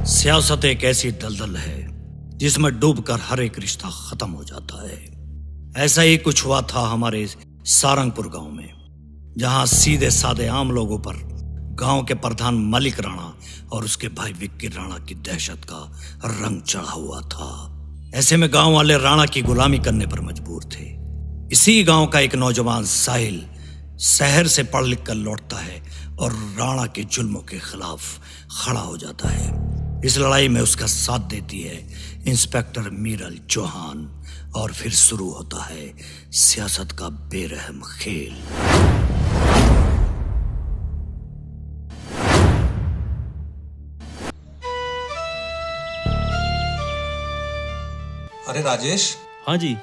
सियासत एक ऐसी दलदल है जिसमें डूबकर हर एक रिश्ता खत्म हो जाता है। ऐसा ही कुछ हुआ था हमारे सारंगपुर गांव में, जहां सीधे साधे आम लोगों पर गांव के प्रधान मलिक राणा और उसके भाई विक्की राणा की दहशत का रंग चढ़ा हुआ था। ऐसे में गांव वाले राणा की गुलामी करने पर मजबूर थे। इसी गांव का एक नौजवान साहिल शहर से पढ़ लिख कर लौटता है और राणा के जुल्मों के खिलाफ खड़ा हो जाता है। इस लड़ाई में उसका साथ देती है इंस्पेक्टर मीरल चौहान और फिर शुरू होता है सियासत का बेरहम खेल। अरे राजेश। हाँ जी।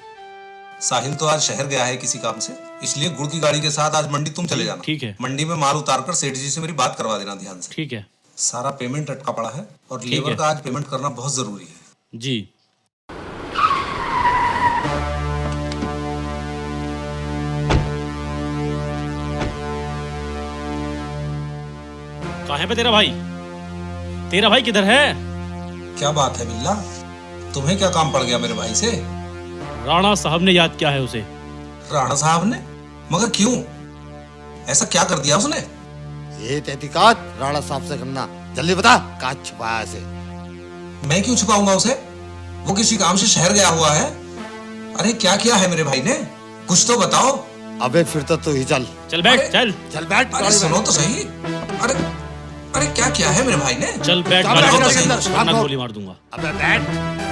साहिल तो आज शहर गया है किसी काम से, इसलिए गुड़ की गाड़ी के साथ आज मंडी तुम चले जाना। ठीक है। मंडी में माल उतार कर सेठ जी से मेरी बात करवा देना ध्यान से। ठीक है। सारा पेमेंट अटका पड़ा है और लेबर का आज पेमेंट करना बहुत जरूरी है। जी। कहाँ है पे तेरा भाई? तेरा भाई किधर है? क्या बात है बिल्ला, तुम्हें क्या काम पड़ गया मेरे भाई से? राणा साहब ने याद किया है उसे। राणा साहब ने? मगर क्यों? ऐसा क्या कर दिया उसने? ये तहकीकात राणा साहब से करना, जल्दी बता कहाँ छुपाया इसे। मैं क्यों छुपाऊंगा उसे? वो किसी काम से शहर गया हुआ है। अरे क्या किया है मेरे भाई ने? कुछ तो बताओ। अबे फिर तो तू ही चल। चल बैठ, चल चल बैठ। अरे सुनो तो सही। अरे अरे क्या किया है मेरे भाई ने? चल बैठ, वरना गोली मार दूंगा। अबे बैठ।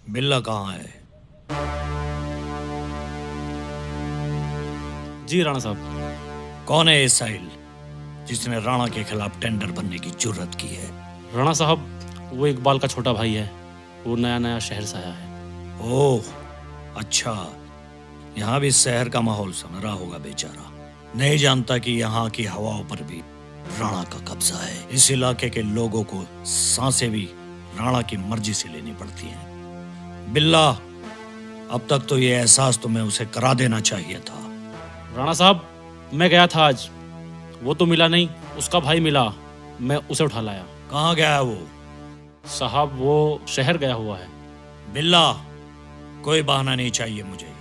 बिल्ला कहाँ है? जी राणा साहब। कौन है ये साहिल जिसने राणा के खिलाफ टेंडर बनने की जुर्रत की है? राणा साहब, वो इकबाल का छोटा भाई है। वो नया नया शहर से आया है। ओह अच्छा, यहाँ भी शहर का माहौल समझ रहा होगा बेचारा। नहीं जानता कि यहाँ की हवाओं पर भी राणा का कब्जा है। इस इलाके के लोगों को सांसें भी राणा की मर्जी से लेनी पड़ती हैं। बिल्ला, अब तक तो ये एहसास तुम्हें उसे करा देना चाहिए था। राणा साहब, मैं गया था आज, वो तो मिला नहीं, उसका भाई मिला, मैं उसे उठा लाया। कहाँ गया है वो? साहब वो शहर गया हुआ है। बिल्ला, कोई बहाना नहीं चाहिए मुझे।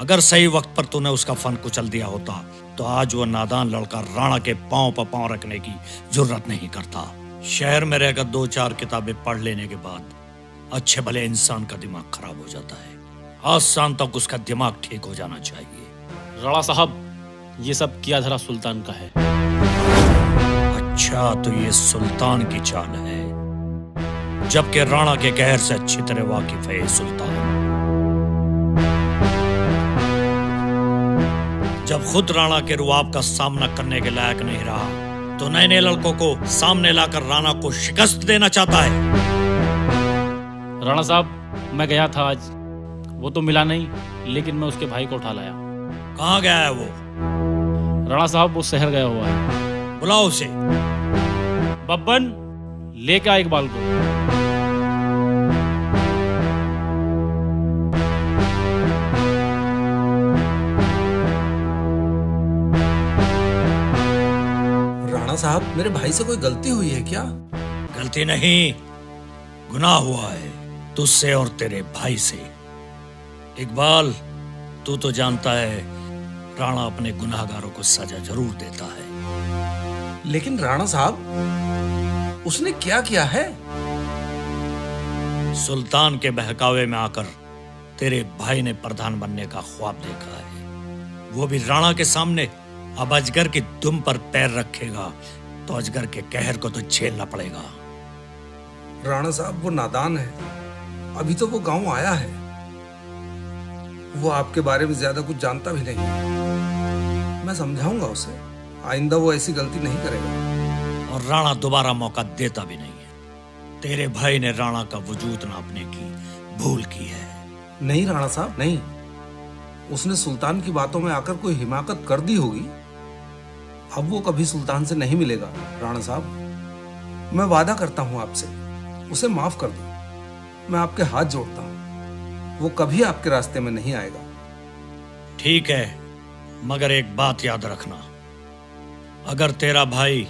अगर सही वक्त पर तूने उसका फन कुचल दिया होता तो आज वो नादान लड़का राणा के पांव पर पांव रखने की जरूरत नहीं करता। शहर में रहकर 2-4 किताबें पढ़ लेने के बाद अच्छे भले इंसान का दिमाग खराब हो जाता है। आज शाम तक उसका दिमाग ठीक हो जाना चाहिए। राणा साहब, ये सब किया धरा सुल्तान का है। अच्छा, तो ये सुल्तान की चाल है, जबकि राणा के कहर से अच्छी तरह वाकिफ है सुल्तान। जब खुद राणा के रुआब का सामना करने के लायक नहीं रहा तो नए नए लड़कों को सामने लाकर राणा को शिकस्त देना चाहता है। राणा साहब, मैं गया था आज, वो तो मिला नहीं, लेकिन मैं उसके भाई को उठा लाया। कहाँ गया है वो? राणा साहब, वो शहर गया हुआ है। बुलाओ उसे। बब्बन, लेके आ इकबाल को। राणा साहब, मेरे भाई से कोई गलती हुई है क्या? गलती नहीं, गुनाह हुआ है तुझसे और तेरे भाई से। इकबाल, तू तो जानता है राणा अपने गुनाहगारों को सजा जरूर देता है। लेकिन राणा साहब, उसने क्या किया है? सुल्तान के बहकावे में आकर तेरे भाई ने प्रधान बनने का ख्वाब देखा है, वो भी राणा के सामने। अब अजगर की दुम पर पैर रखेगा तो अजगर के कहर को तो झेलना पड़ेगा। राणा साहब, वो नादान है, अभी तो वो गांव आया है। वो आपके बारे में ज्यादा कुछ जानता भी नहीं है। मैं समझाऊंगा उसे, आइंदा वो ऐसी गलती नहीं करेगा। और राणा दोबारा मौका देता भी नहीं है। तेरे भाई ने राणा का वजूद नापने की भूल की है। नहीं राणा साहब, नहीं। उसने सुल्तान की बातों में आकर कोई हिमाकत कर दी होगी। अब वो कभी सुल्तान से नहीं मिलेगा राणा साहब। मैं वादा करता हूं आपसे, उसे माफ कर दो। मैं आपके हाथ जोड़ता हूं, वो कभी आपके रास्ते में नहीं आएगा। ठीक है, मगर एक बात याद रखना, अगर तेरा भाई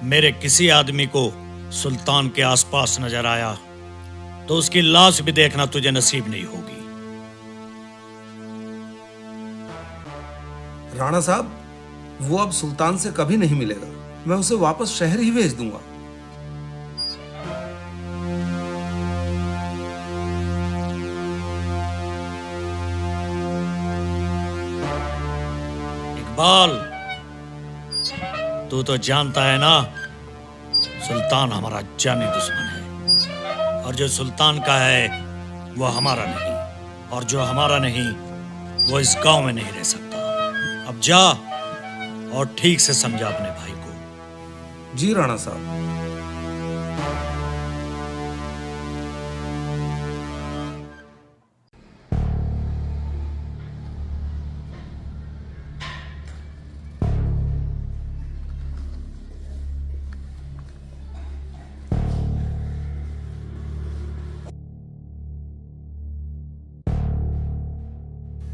मेरे किसी आदमी को सुल्तान के आसपास नजर आया तो उसकी लाश भी देखना तुझे नसीब नहीं होगी। राणा साहब, वो अब सुल्तान से कभी नहीं मिलेगा। मैं उसे वापस शहर ही भेज दूंगा। इकबाल, तू तो जानता है ना, सुल्तान हमारा जानी दुश्मन है, और जो सुल्तान का है वो हमारा नहीं, और जो हमारा नहीं वो इस गांव में नहीं रह सकता। अब जा और ठीक से समझा अपने भाई को। जी राणा साहब।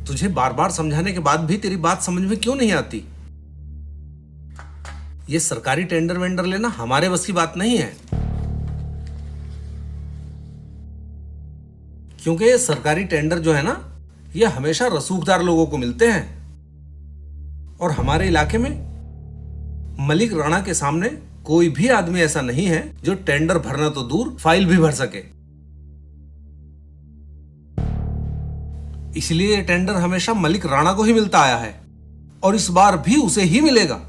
तुझे बार बार समझाने के बाद भी तेरी बात समझ में क्यों नहीं आती? ये सरकारी टेंडर वेंडर लेना हमारे बस की बात नहीं है, क्योंकि ये सरकारी टेंडर जो है ना, ये हमेशा रसूखदार लोगों को मिलते हैं, और हमारे इलाके में मलिक राणा के सामने कोई भी आदमी ऐसा नहीं है जो टेंडर भरना तो दूर फाइल भी भर सके। इसलिए ये टेंडर हमेशा मलिक राणा को ही मिलता आया है, और इस बार भी उसे ही मिलेगा।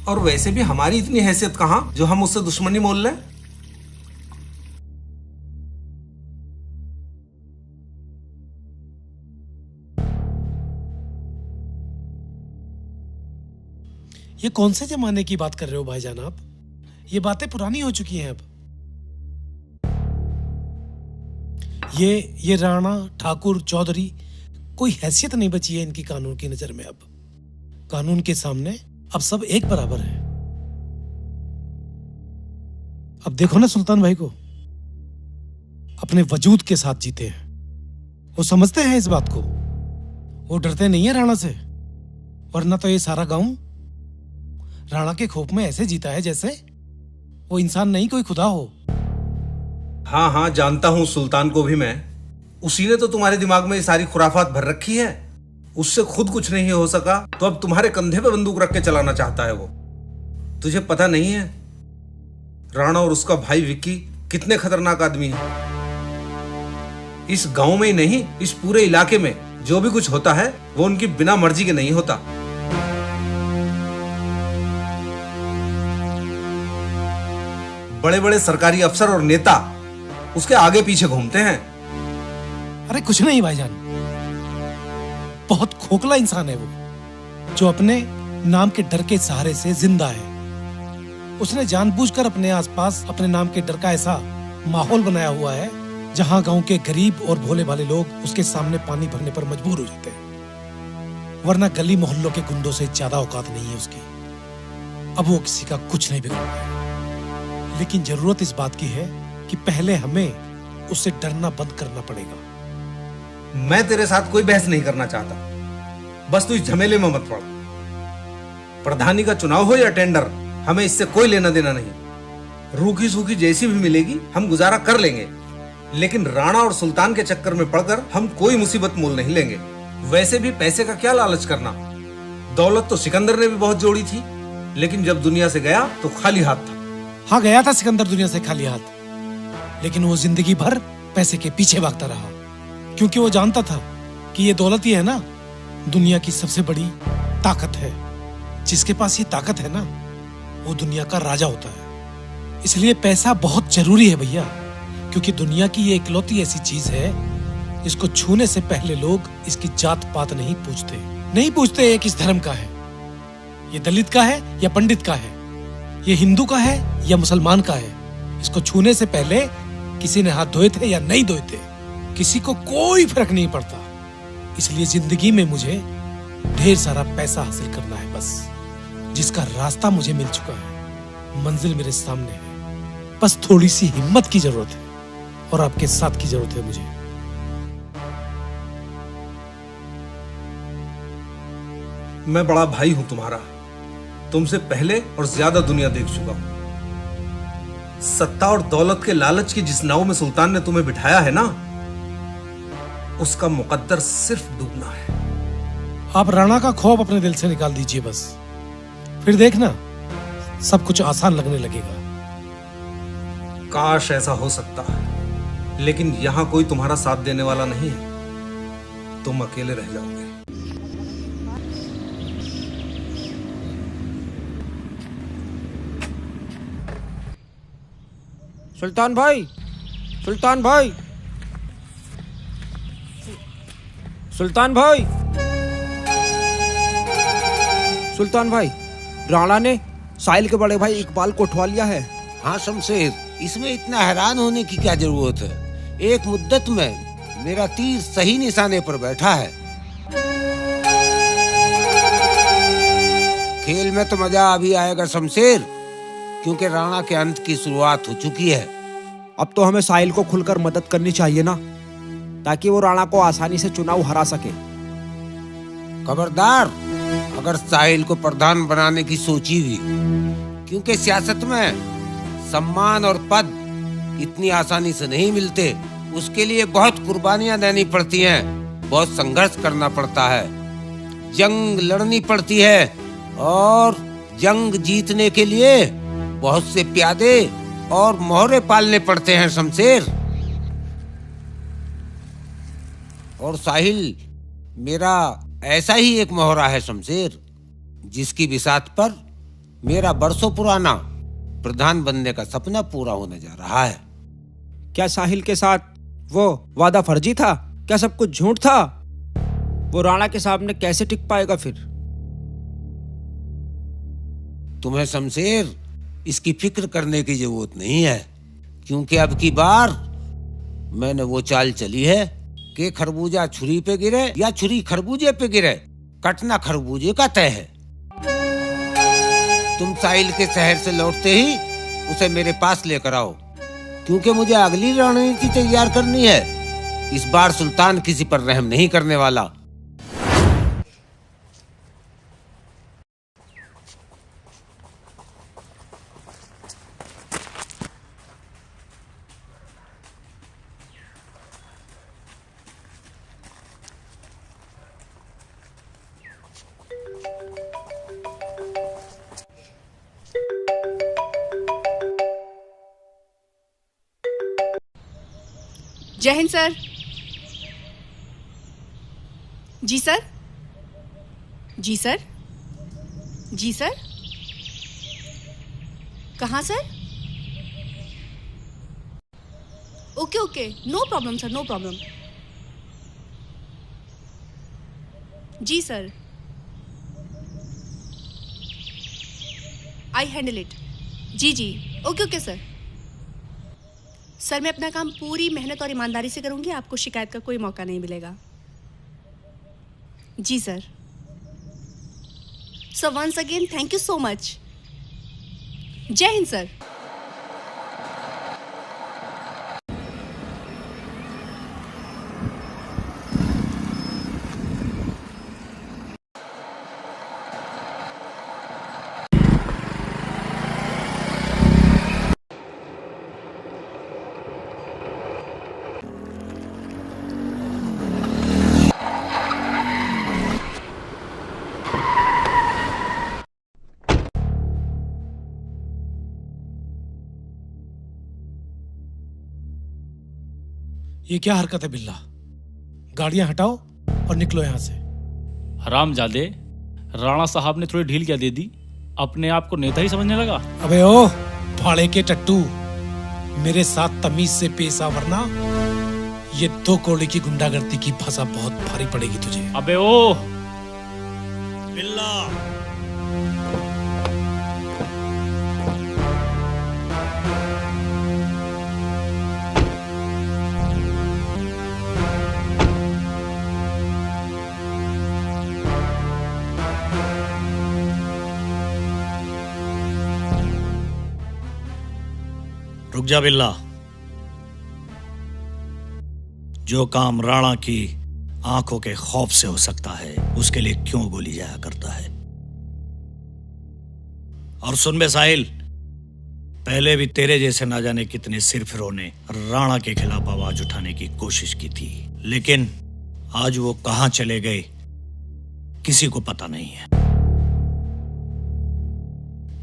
और वैसे भी हमारी इतनी हैसियत कहां जो हम उससे दुश्मनी मोल लें। ये कौन से जमाने की बात कर रहे हो भाईजान आप? ये बातें पुरानी हो चुकी हैं अब। ये राणा, ठाकुर, चौधरी, कोई हैसियत नहीं बची है इनकी कानून की नजर में। अब कानून के सामने अब सब एक बराबर है। अब देखो ना सुल्तान भाई को, अपने वजूद के साथ जीते हैं। वो समझते हैं इस बात को, वो डरते नहीं है राणा से, वरना तो ये सारा गांव राणा के खौफ में ऐसे जीता है जैसे वो इंसान नहीं कोई खुदा हो। हाँ हाँ, जानता हूं सुल्तान को भी मैं। उसी ने तो तुम्हारे दिमाग में ये सारी खुराफात भर रखी है। उससे खुद कुछ नहीं हो सका तो अब तुम्हारे कंधे पे बंदूक रख के चलाना चाहता है वो। तुझे पता नहीं है राणा और उसका भाई विक्की कितने खतरनाक आदमी हैं। इस गांव में ही नहीं, इस पूरे इलाके में जो भी कुछ होता है वो उनकी बिना मर्जी के नहीं होता। बड़े बड़े सरकारी अफसर और नेता उसके आगे पीछे घूमते हैं। अरे कुछ नहीं भाईजान, बहुत खोखला इंसान है वो, जो अपने नाम के डर के सहारे से जिंदा है। उसने जानबूझकर अपने आसपास अपने नाम के डर का ऐसा माहौल बनाया हुआ है जहां गांव के गरीब और भोले भाले लोग उसके सामने पानी भरने पर मजबूर हो जाते हैं, वरना गली मोहल्लों के गुंडों से ज्यादा औकात नहीं है उसकी। अब वो किसी का कुछ नहीं बिगाड़ पाएगा, लेकिन जरूरत इस बात की है कि पहले हमें उससे डरना बंद करना पड़ेगा। मैं तेरे साथ कोई बहस नहीं करना चाहता, बस तू इस झमेले में मत पड़। प्रधानी का चुनाव हो या टेंडर, हमें इससे कोई लेना देना नहीं। रूखी सूखी जैसी भी मिलेगी हम गुजारा कर लेंगे, लेकिन राणा और सुल्तान के चक्कर में पड़कर हम कोई मुसीबत मोल नहीं लेंगे। वैसे भी पैसे का क्या लालच करना। दौलत तो सिकंदर ने भी बहुत जोड़ी थी, लेकिन जब दुनिया से गया तो खाली हाथ था। हाँ, गया था सिकंदर दुनिया से खाली हाथ, लेकिन वो जिंदगी भर पैसे के पीछे भागता रहा, क्योंकि वो जानता था कि ये दौलत ही है ना दुनिया की सबसे बड़ी ताकत है। जिसके पास ये ताकत है ना, वो दुनिया का राजा होता है। इसलिए पैसा बहुत जरूरी है भैया, क्योंकि दुनिया की ये इकलौती ऐसी चीज है इसको छूने से पहले लोग इसकी जात पात नहीं पूछते ये किस धर्म का है, ये दलित का है या पंडित का है, ये हिंदू का है या मुसलमान का है। इसको छूने से पहले किसी ने हाथ धोए थे या नहीं धोए थे, किसी को कोई फर्क नहीं पड़ता। इसलिए जिंदगी में मुझे ढेर सारा पैसा हासिल करना है बस। जिसका रास्ता मुझे मिल चुका है, मंजिल मेरे सामने है। बस थोड़ी सी हिम्मत की जरूरत है और आपके साथ की जरूरत है मुझे। मैं बड़ा भाई हूं तुम्हारा, तुमसे पहले और ज्यादा दुनिया देख चुका हूं। सत्ता और दौलत के लालच की जिस नाव में सुल्तान ने तुम्हें बिठाया है ना, उसका मुकद्दर सिर्फ डूबना है। आप राणा का खौफ अपने दिल से निकाल दीजिए बस, फिर देखना सब कुछ आसान लगने लगेगा। काश ऐसा हो सकता है, लेकिन यहां कोई तुम्हारा साथ देने वाला नहीं है। तुम अकेले रह जाओगे। सुल्तान भाई, सुल्तान भाई, सुल्तान भाई, सुल्तान भाई, राणा ने साहिल के बड़े भाई इकबाल को उठवा लिया है। हाँ शमशेर, इसमें इतना हैरान होने की क्या जरूरत है। एक मुद्दत में मेरा तीर सही निशाने पर बैठा है। खेल में तो मजा अभी आएगा शमशेर, क्योंकि राणा के अंत की शुरुआत हो चुकी है। अब तो हमें साहिल को खुलकर मदद करनी चाहिए ना, ताकि वो राणा को आसानी से चुनाव हरा सके। खबरदार अगर साहिल को प्रधान बनाने की सोची हुई, क्योंकि सियासत में सम्मान और पद इतनी आसानी से नहीं मिलते। उसके लिए बहुत कुर्बानियां देनी पड़ती हैं, बहुत संघर्ष करना पड़ता है, जंग लड़नी पड़ती है, और जंग जीतने के लिए बहुत से प्यादे और मोहरे पालने पड़ते हैं शमशेर। और साहिल मेरा ऐसा ही एक मोहरा है शमशेर, जिसकी बिसात पर मेरा बरसों पुराना प्रधान बनने का सपना पूरा होने जा रहा है। क्या साहिल के साथ वो वादा फर्जी था? क्या सब कुछ झूठ था? वो राणा के सामने कैसे टिक पाएगा फिर? तुम्हें शमशेर इसकी फिक्र करने की जरूरत नहीं है, क्योंकि अब की बार मैंने वो चाल चली है कि खरबूजा छुरी पे गिरे या छुरी खरबूजे पे गिरे, कटना खरबूजे का तय है। तुम साहिल के शहर से लौटते ही उसे मेरे पास लेकर आओ, क्योंकि मुझे अगली रणनीति तैयार करनी है। इस बार सुल्तान किसी पर रहम नहीं करने वाला। जय हिंद सर। जी सर, जी सर, जी सर। कहाँ sir? Okay okay, no problem sir, no problem. जी सर, आई हैंडल इट। जी जी, ओके ओके सर। सर मैं अपना काम पूरी मेहनत और ईमानदारी से करूंगी, आपको शिकायत का कोई मौका नहीं मिलेगा। जी sir. So once again thank you so much. जय हिंद सर। ये क्या हरकत है बिल्ला? गाड़ियां हटाओ और निकलो यहां से। हरामजादे, राणा साहब ने थोड़ी ढील क्या दे दी? अपने आप को नेता ही समझने लगा। अबे ओ भाड़े के टट्टू, मेरे साथ तमीज से पेश आ, वरना ये 2 कौड़ी की गुंडागर्दी की भाषा बहुत भारी पड़ेगी तुझे। अबे ओ बिल्ला, रुक जा बिल्ला। जो काम राणा की आंखों के खौफ से हो सकता है, उसके लिए क्यों गोली जाया करता है? और सुन बे साहिल, पहले भी तेरे जैसे ना जाने कितने सिरफिरों ने राणा के खिलाफ आवाज उठाने की कोशिश की थी, लेकिन आज वो कहां चले गए किसी को पता नहीं है।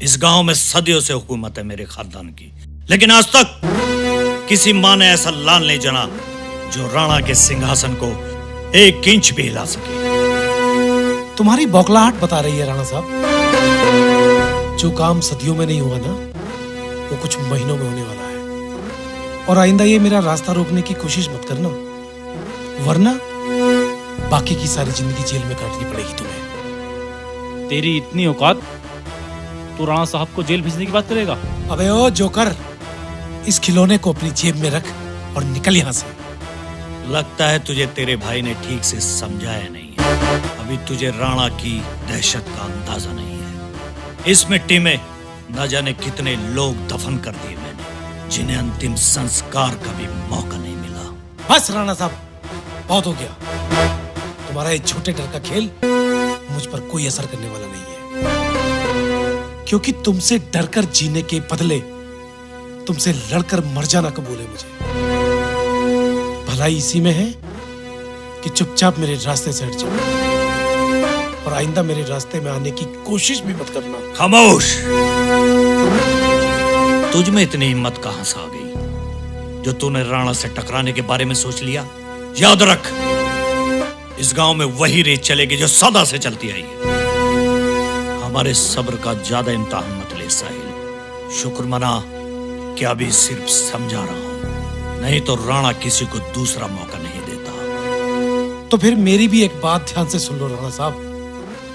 इस गांव में सदियों से हुकूमत है मेरे खानदान की, लेकिन आज तक किसी मां ने ऐसा लाल नहीं जना जो राणा के सिंहासन को 1 इंच भी हिला सके। तुम्हारी बौखलाहट बता रही है राणा साहब, जो काम सदियों में नहीं हुआ ना, वो कुछ महीनों में होने वाला है। और आइंदा ये मेरा रास्ता रोकने की कोशिश मत करना, वरना बाकी की सारी जिंदगी जेल में काटनी पड़ेगी तुम्हें। तेरी इतनी औकात, तू राणा साहब को जेल भेजने की बात करेगा? अबे ओ जोकर, इस खिलौने को अपनी जेब में रख और निकल यहाँ से। लगता है तुझे तेरे भाई ने ठीक से समझाया नहीं है। अभी तुझे राणा की दहशत का अंदाजा नहीं है। इस मिट्टी में न जाने कितने लोग दफन कर दिए मैंने, जिन्हें अंतिम संस्कार का भी मौका नहीं मिला। बस राणा साहब, बहुत हो गया। तुम्हारा ये छोटे डर का खेल मुझ पर कोई असर करने वाला नहीं है, क्योंकि तुमसे डरकर जीने के बदले तुमसे लड़कर मर जाना कबूल है मुझे। भलाई इसी में है कि चुपचाप मेरे रास्ते से हट जाओ और आइंदा मेरे रास्ते में आने की कोशिश भी मत करना। खामोश! तुझ में इतनी हिम्मत कहां से आ गई जो तूने राणा से टकराने के बारे में सोच लिया? याद रख, इस गांव में वही रेत चलेगी जो सदा से चलती आई है। हमारे सब्र का ज्यादा इम्तिहान मत ले साहिल। शुक्र मना कि अभी सिर्फ समझा रहा हूं, नहीं तो राणा किसी को दूसरा मौका नहीं देता। तो फिर मेरी भी एक बात ध्यान से सुन लो राणा साहब,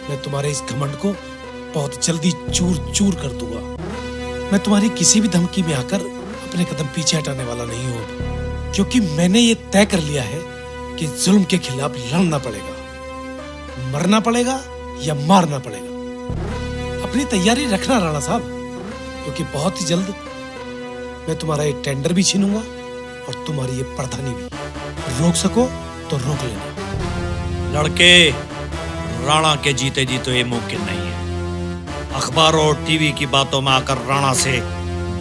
मैं तुम्हारे इस घमंड को बहुत जल्दी चूर चूर कर दूंगा। मैं तुम्हारी किसी भी धमकी में आकर अपने कदम पीछे हटाने वाला नहीं हूं, क्योंकि मैंने ये तय कर लिया है कि जुल्म के खिलाफ लड़ना पड़ेगा, मरना पड़ेगा या मारना पड़ेगा। अपनी तैयारी रखना राणा साहब, क्योंकि बहुत ही जल्द मैं तुम्हारा ये टेंडर भी छीनूंगा और तुम्हारी ये प्रधानी भी। रोक सको तो रोक लेना। लड़के, राणा के जीते जी तो ये मुमकिन नहीं है। अखबारों और टीवी की बातों में आकर राणा से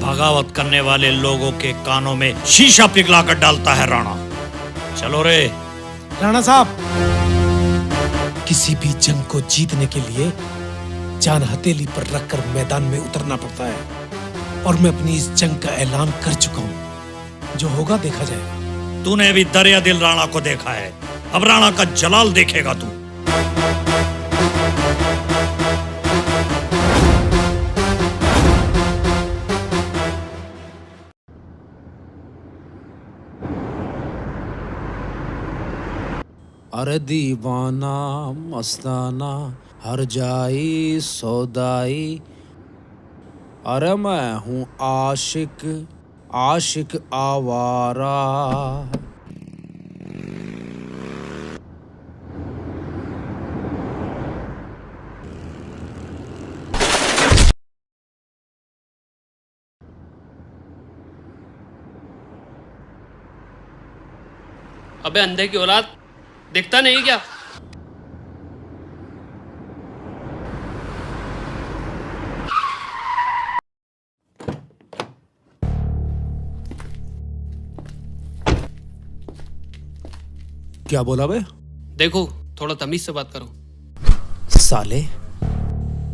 बगावत करने वाले लोगों के कानों में शीशा पिघला कर डालता है राणा। चलो रे राणा साहब, किसी भी जंग को जीतने के लिए जान हथेली पर रखकर मैदान में उतरना पड़ता है, और मैं अपनी इस जंग का ऐलान कर चुका हूं। जो होगा देखा जाएगा। तूने अभी दरिया दिल राणा को देखा है, अब राणा का जलाल देखेगा तू। अरे दीवाना मस्ताना हर जाई सौदाई, अरे मैं हूँ आशिक आशिक आवारा। अबे अंधे की औलाद, दिखता नहीं क्या? क्या बोला बे? देखो, थोड़ा तमीज से बात करो। साले,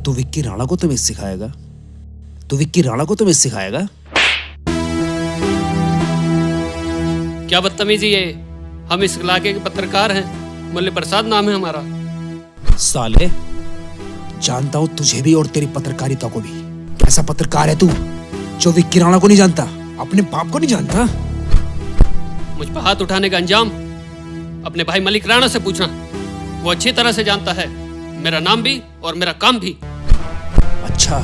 तू विक्की राणा को तमीज सिखाएगा? तू विक्की राणा को तमीज सिखाएगा? क्या बदतमीजी है? हम इस इलाके के पत्रकार हैं, मल्ले प्रसाद नाम है हमारा। साले, जानता हूं तुझे भी और तेरी पत्रकारिता को भी। कैसा पत्रकार है तू जो विक्की राणा को नहीं जानता, अपने बाप को नहीं जानता? मुझ पर हाथ उठाने का अंजाम अपने भाई मलिक राणा से पूछना। वो अच्छी तरह से जानता है मेरा नाम भी और मेरा काम भी। अच्छा,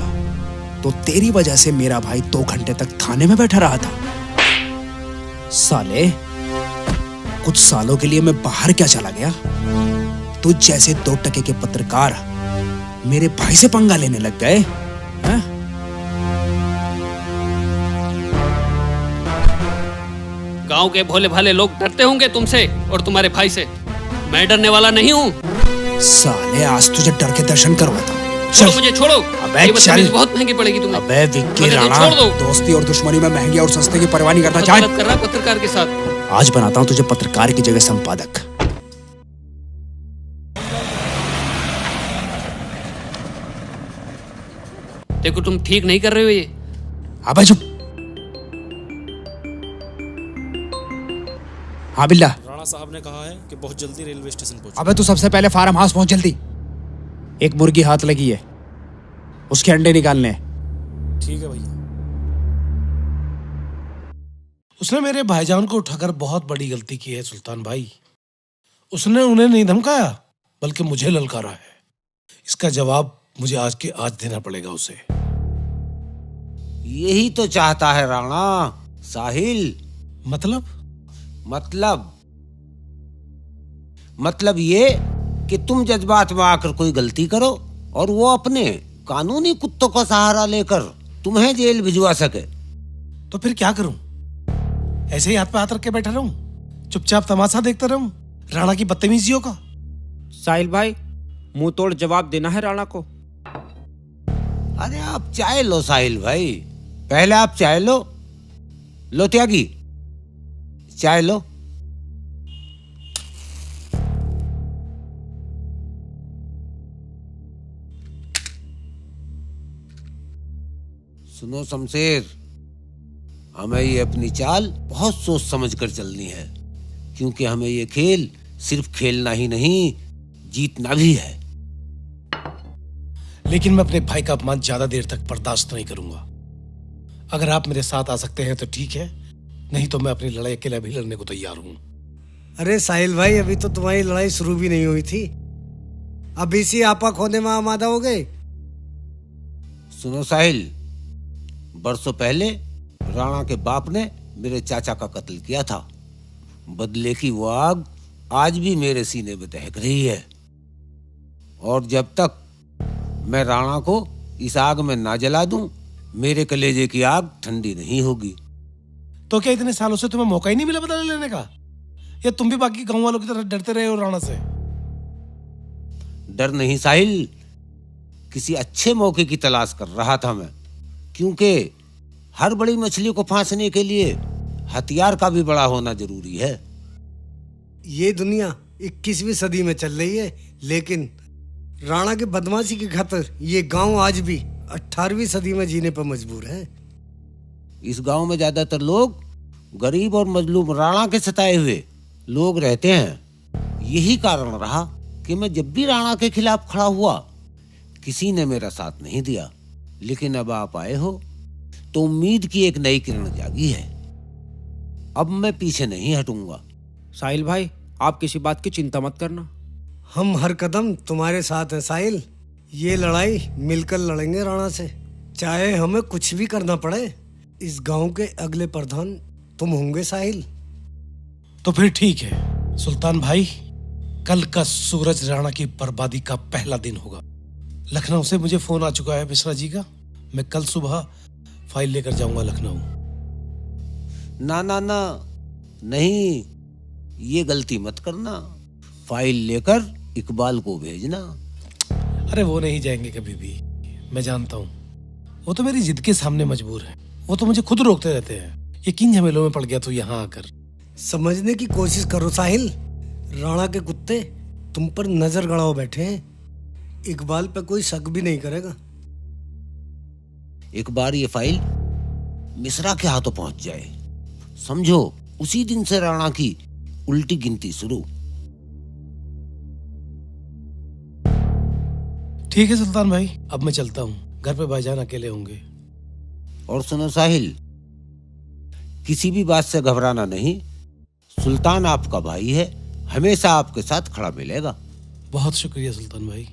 तो तेरी वजह से मेरा भाई 2 घंटे तक थाने में बैठा रहा था। साले, कुछ सालों के लिए मैं बाहर क्या चला गया? तुझ जैसे 2 टके के पत्रकार मेरे भाई से पंगा लेने लग गए हैं? गांव के भोले भाले लोग डरते होंगे तुमसे और तुम्हारे भाई से। मैं डरने वाला नहीं हूँ। साले आज तुझे डर के दर्शन करवाता हूँ। छोड़ो मुझे, छोड़ो। अबे ये चल। बहुत महंगी पड़ेगी तुम्हें। अबे विक्की मुझे तो राणा, छोड़ दो। दोस्ती और दुश्मनी में महंगी और सस्ते की परवाह नहीं करता। गलत कर रहा है पत्रकार के साथ। आज बनाता हूँ तुझे पत्रकार की जगह संपादक। देखो तुम ठीक नहीं कर रहे हो ये। अबे चुप। हाँ बिल्ला। राणा साहब ने कहा है कि बहुत जल्दी रेलवे स्टेशन पहुंचो। अबे तू सबसे पहले फार्म हाउस पहुंच जल्दी। एक मुर्गी हाथ लगी है, उसके अंडे निकालने हैं। ठीक है भैया। उसने मेरे भाईजान को उठाकर बहुत बड़ी गलती की है सुल्तान भाई। उसने उन्हें नहीं धमकाया बल्कि मुझे ललकारा है। इसका जवाब मुझे आज के आज देना पड़ेगा उसे। यही तो चाहता है राणा साहिल। मतलब ये कि तुम जज्बात में आकर कोई गलती करो और वो अपने कानूनी कुत्तों का सहारा लेकर तुम्हें जेल भिजवा सके। तो फिर क्या करूं? ऐसे ही हाथ पे हाथ रख के बैठा रहूं? चुपचाप तमाशा देखता रहूं राणा की बदतमीजियों का? साहिल भाई, मुंह तोड़ जवाब देना है राणा को। अरे आप चाय लो साहिल भाई, पहले आप चाय लो। लो त्यागी, चाय लो। सुनो शमशेर, हमें ये अपनी चाल बहुत सोच समझ कर चलनी है, क्योंकि हमें ये खेल सिर्फ खेलना ही नहीं, जीतना भी है। लेकिन मैं अपने भाई का अपमान ज्यादा देर तक बर्दाश्त नहीं करूंगा। अगर आप मेरे साथ आ सकते हैं तो ठीक है, नहीं तो मैं अपनी लड़ाई अकेला भी लड़ने को तैयार हूं। अरे साहिल भाई, अभी तो तुम्हारी लड़ाई शुरू भी नहीं हुई थी, अभी से आपा खोने में आमादा हो गए। सुनो साहिल, बरसों पहले राणा के बाप ने मेरे चाचा का कत्ल किया था। बदले की वो आग आज भी मेरे सीने में दहक रही है, और जब तक मैं राणा को इस आग में ना जला दूं, मेरे कलेजे की आग ठंडी नहीं होगी। तो क्या इतने सालों से तुम्हें मौका ही नहीं मिला बदला लेने का, या तुम भी बाकी गांव वालों की तरह डरते रहे हो राणा से? डर नहीं साहिल, किसी अच्छे मौके की तलाश कर रहा था मैं, क्योंकि हर बड़ी मछली को फांसने के लिए हथियार का भी बड़ा होना जरूरी है। ये दुनिया 21वीं सदी में चल रही है, लेकिन राणा के बदमाशी की खातिर ये गांव आज भी 18वीं सदी में जीने पर मजबूर है। इस गांव में ज्यादातर लोग गरीब और मजलूम राणा के सताए हुए लोग रहते हैं। यही कारण रहा कि मैं जब भी राणा के खिलाफ खड़ा हुआ, किसी ने मेरा साथ नहीं दिया। लेकिन अब आप आए हो तो उम्मीद की एक नई किरण जागी है। अब मैं पीछे नहीं हटूंगा। साहिल भाई, आप किसी बात की चिंता मत करना, हम हर कदम तुम्हारे साथ हैं साहिल। ये लड़ाई मिलकर लड़ेंगे राणा से, चाहे हमें कुछ भी करना पड़े। इस गांव के अगले प्रधान तुम होंगे साहिल। तो फिर ठीक है सुल्तान भाई, कल का सूरज राणा की बर्बादी का पहला दिन होगा। लखनऊ से मुझे फोन आ चुका है मिश्रा जी का, मैं कल सुबह फाइल लेकर जाऊंगा लखनऊ। ना ना ना, नहीं, ये गलती मत करना। फाइल लेकर इकबाल को भेजना। अरे वो नहीं जाएंगे कभी भी, मैं जानता हूँ। वो तो मेरी जिद के सामने मजबूर है, वो तो मुझे खुद रोकते रहते हैं। ये किन झमेलों में पड़ गया तू यहाँ आकर? समझने की कोशिश करो साहिल, राणा के कुत्ते तुम पर नजर गड़ाओ बैठे हैं। इकबाल पे कोई शक भी नहीं करेगा। एक बार ये फाइल मिश्रा के हाथों पहुंच जाए, समझो उसी दिन से राणा की उल्टी गिनती शुरू। ठीक है सुल्तान भाई, अब मैं चलता हूँ, घर पे भाईजान अकेले होंगे। और सुनो साहिल, किसी भी बात से घबराना नहीं। सुल्तान आपका भाई है, हमेशा आपके साथ खड़ा मिलेगा। बहुत शुक्रिया सुल्तान भाई।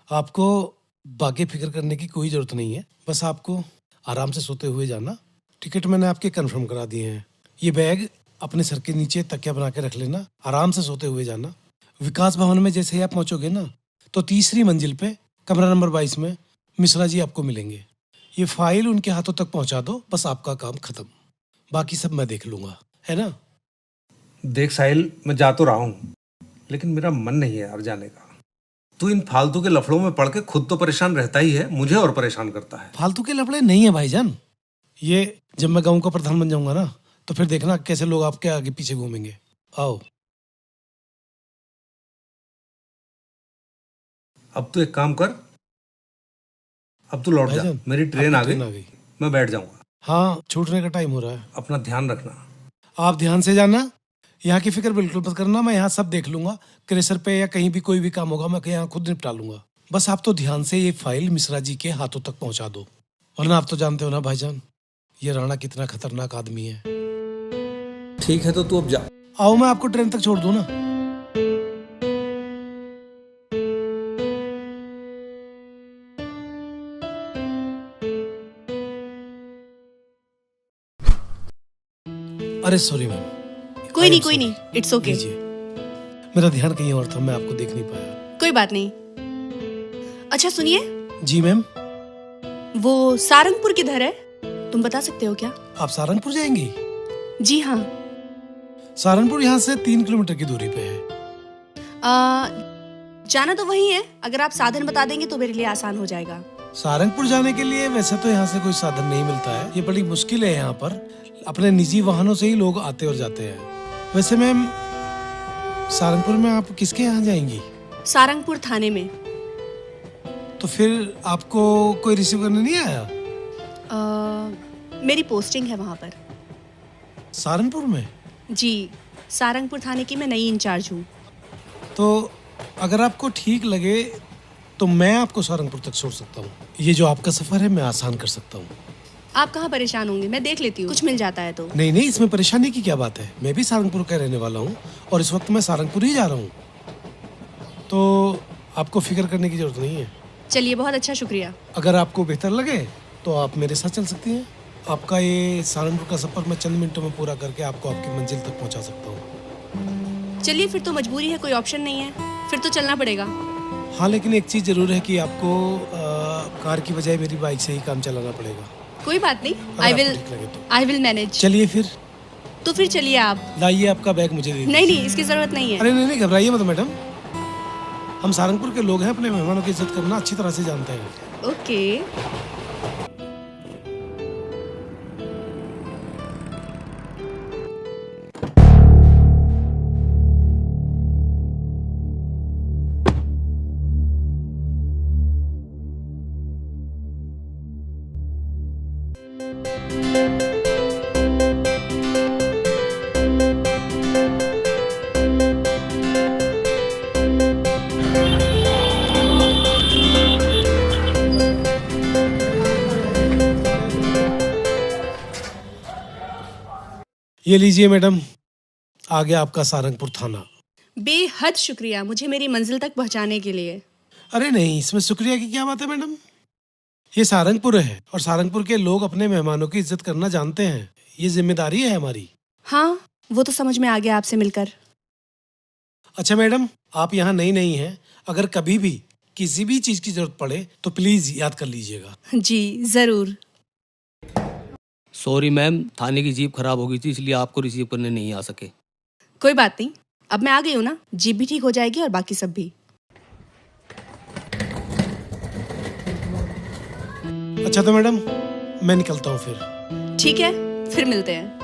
आपको बाकी फिक्र करने की कोई जरूरत नहीं है, बस आपको आराम से सोते हुए जाना। टिकट मैंने आपके कंफर्म करा दिए हैं। ये बैग अपने सर के नीचे तकिया बना के रख लेना, आराम से सोते हुए जाना। विकास भवन में जैसे ही आप पहुंचोगे ना, तो तीसरी मंजिल पे कमरा नंबर 22 में मिश्रा जी आपको मिलेंगे। ये फाइल उनके हाथों तक पहुंचा दो, बस आपका काम खत्म। बाकी सब मैं देख लूंगा, है ना? देख साहिल, मैं जा तो रहा हूँ, लेकिन मेरा मन नहीं है यार जाने का। तू इन फालतू के लफड़ों में पड़ के खुद तो परेशान रहता ही है, मुझे और परेशान करता है। फालतू के लफड़े नहीं है भाईजान। ये जब मैं गांव का प्रधान बन जाऊंगा ना, तो फिर देखना कैसे लोग आपके आगे पीछे घूमेंगे। आओ। अब तू एक काम कर, अब तू लौट जा। मेरी ट्रेन आ गई, मैं बैठ जाऊंगा। हाँ, छूटने का टाइम हो रहा है। अपना ध्यान रखना। आप ध्यान से जाना, यहाँ की फिक्र बिल्कुल मत करना। मैं यहाँ सब देख लूंगा, क्रेशर पे या कहीं भी कोई भी काम होगा मैं यहाँ खुद निपटा लूंगा। बस आप तो ध्यान से ये फाइल मिश्रा जी के हाथों तक पहुंचा दो, वरना आप तो जानते हो ना भाईजान, ये राणा कितना खतरनाक आदमी है। ठीक है, तो तू अब जा। आओ, मैं आपको ट्रेन तक छोड़ दूं ना। अरे सॉरी मैम। कोई नहीं, इट्स ओके। मेरा ध्यान कहीं और था, मैं आपको देख नहीं पाया। कोई बात नहीं। अच्छा सुनिए। जी मैम। वो सारंगपुर किधर है, तुम बता सकते हो क्या? आप सारंगपुर जाएंगी? जी हाँ। सारंगपुर यहाँ से 3 किलोमीटर की दूरी पे है। जाना तो वही है, अगर आप साधन बता देंगे तो मेरे लिए आसान हो जाएगा। सारंगपुर जाने के लिए वैसे तो यहाँ से कोई साधन नहीं मिलता है, ये बड़ी मुश्किल है। यहाँ पर अपने निजी वाहनों से ही लोग आते और जाते हैं। वैसे मैम, सारंगपुर में आप किसके यहाँ जाएंगी? सारंगपुर थाने में। तो फिर आपको कोई रिसीव करने नहीं आया? मेरी पोस्टिंग है वहाँ पर। सारंगपुर में? जी, सारंगपुर थाने की मैं नई इंचार्ज हूँ। तो अगर आपको ठीक लगे तो मैं आपको सारंगपुर तक छोड़ सकता हूँ। ये जो आपका सफर है मैं आसान कर सकता हूँ। आप कहाँ परेशान होंगे, मैं देख लेती हूँ, कुछ मिल जाता है तो। नहीं, इसमें परेशानी की क्या बात है। मैं भी सारंगपुर का रहने वाला हूँ और इस वक्त मैं सारंगपुर ही जा रहा हूँ, तो आपको फिक्र करने की जरूरत नहीं है। चलिए, बहुत अच्छा, शुक्रिया। अगर आपको बेहतर लगे तो आप मेरे साथ चल सकती हैं। आपका ये सारंगपुर का सफर मैं चंद मिनटों में पूरा करके आपको आपकी मंजिल तक पहुँचा सकता हूँ। चलिए, फिर तो मजबूरी है, कोई ऑप्शन नहीं है, फिर तो चलना पड़ेगा। हाँ, लेकिन एक चीज जरूर है कि आपको कार की बजाय मेरी बाइक से ही काम चलाना पड़ेगा। कोई बात नहीं, आई विल मैनेज। चलिए फिर। तो फिर चलिए, आप लाइए आपका बैग मुझे दे दीजिए। नहीं, इसकी जरूरत नहीं है। अरे नहीं, घबराइए मत मैडम, हम सारंगपुर के लोग हैं, अपने मेहमानों की इज्जत करना अच्छी तरह से जानते हैं। ओके। ये लीजिए मैडम, आ गया आपका सारंगपुर थाना। बेहद शुक्रिया मुझे मेरी मंजिल तक पहुंचाने के लिए। अरे नहीं, इसमें शुक्रिया की क्या बात है मैडम। ये सारंगपुर है और सारंगपुर के लोग अपने मेहमानों की इज्जत करना जानते हैं, ये जिम्मेदारी है हमारी। हाँ, वो तो समझ में आ गया आपसे मिलकर। अच्छा मैडम, आप यहाँ नई हैं, अगर कभी भी किसी भी चीज की जरूरत पड़े तो प्लीज याद कर लीजिएगा। जी जरूर। सॉरी मैम, थाने की जीप खराब हो गई थी, इसलिए आपको रिसीव करने नहीं आ सके। कोई बात नहीं, अब मैं आ गई हूँ ना, जीप भी ठीक हो जाएगी और बाकी सब भी। अच्छा तो मैडम, मैं निकलता हूँ फिर। ठीक है, फिर मिलते हैं।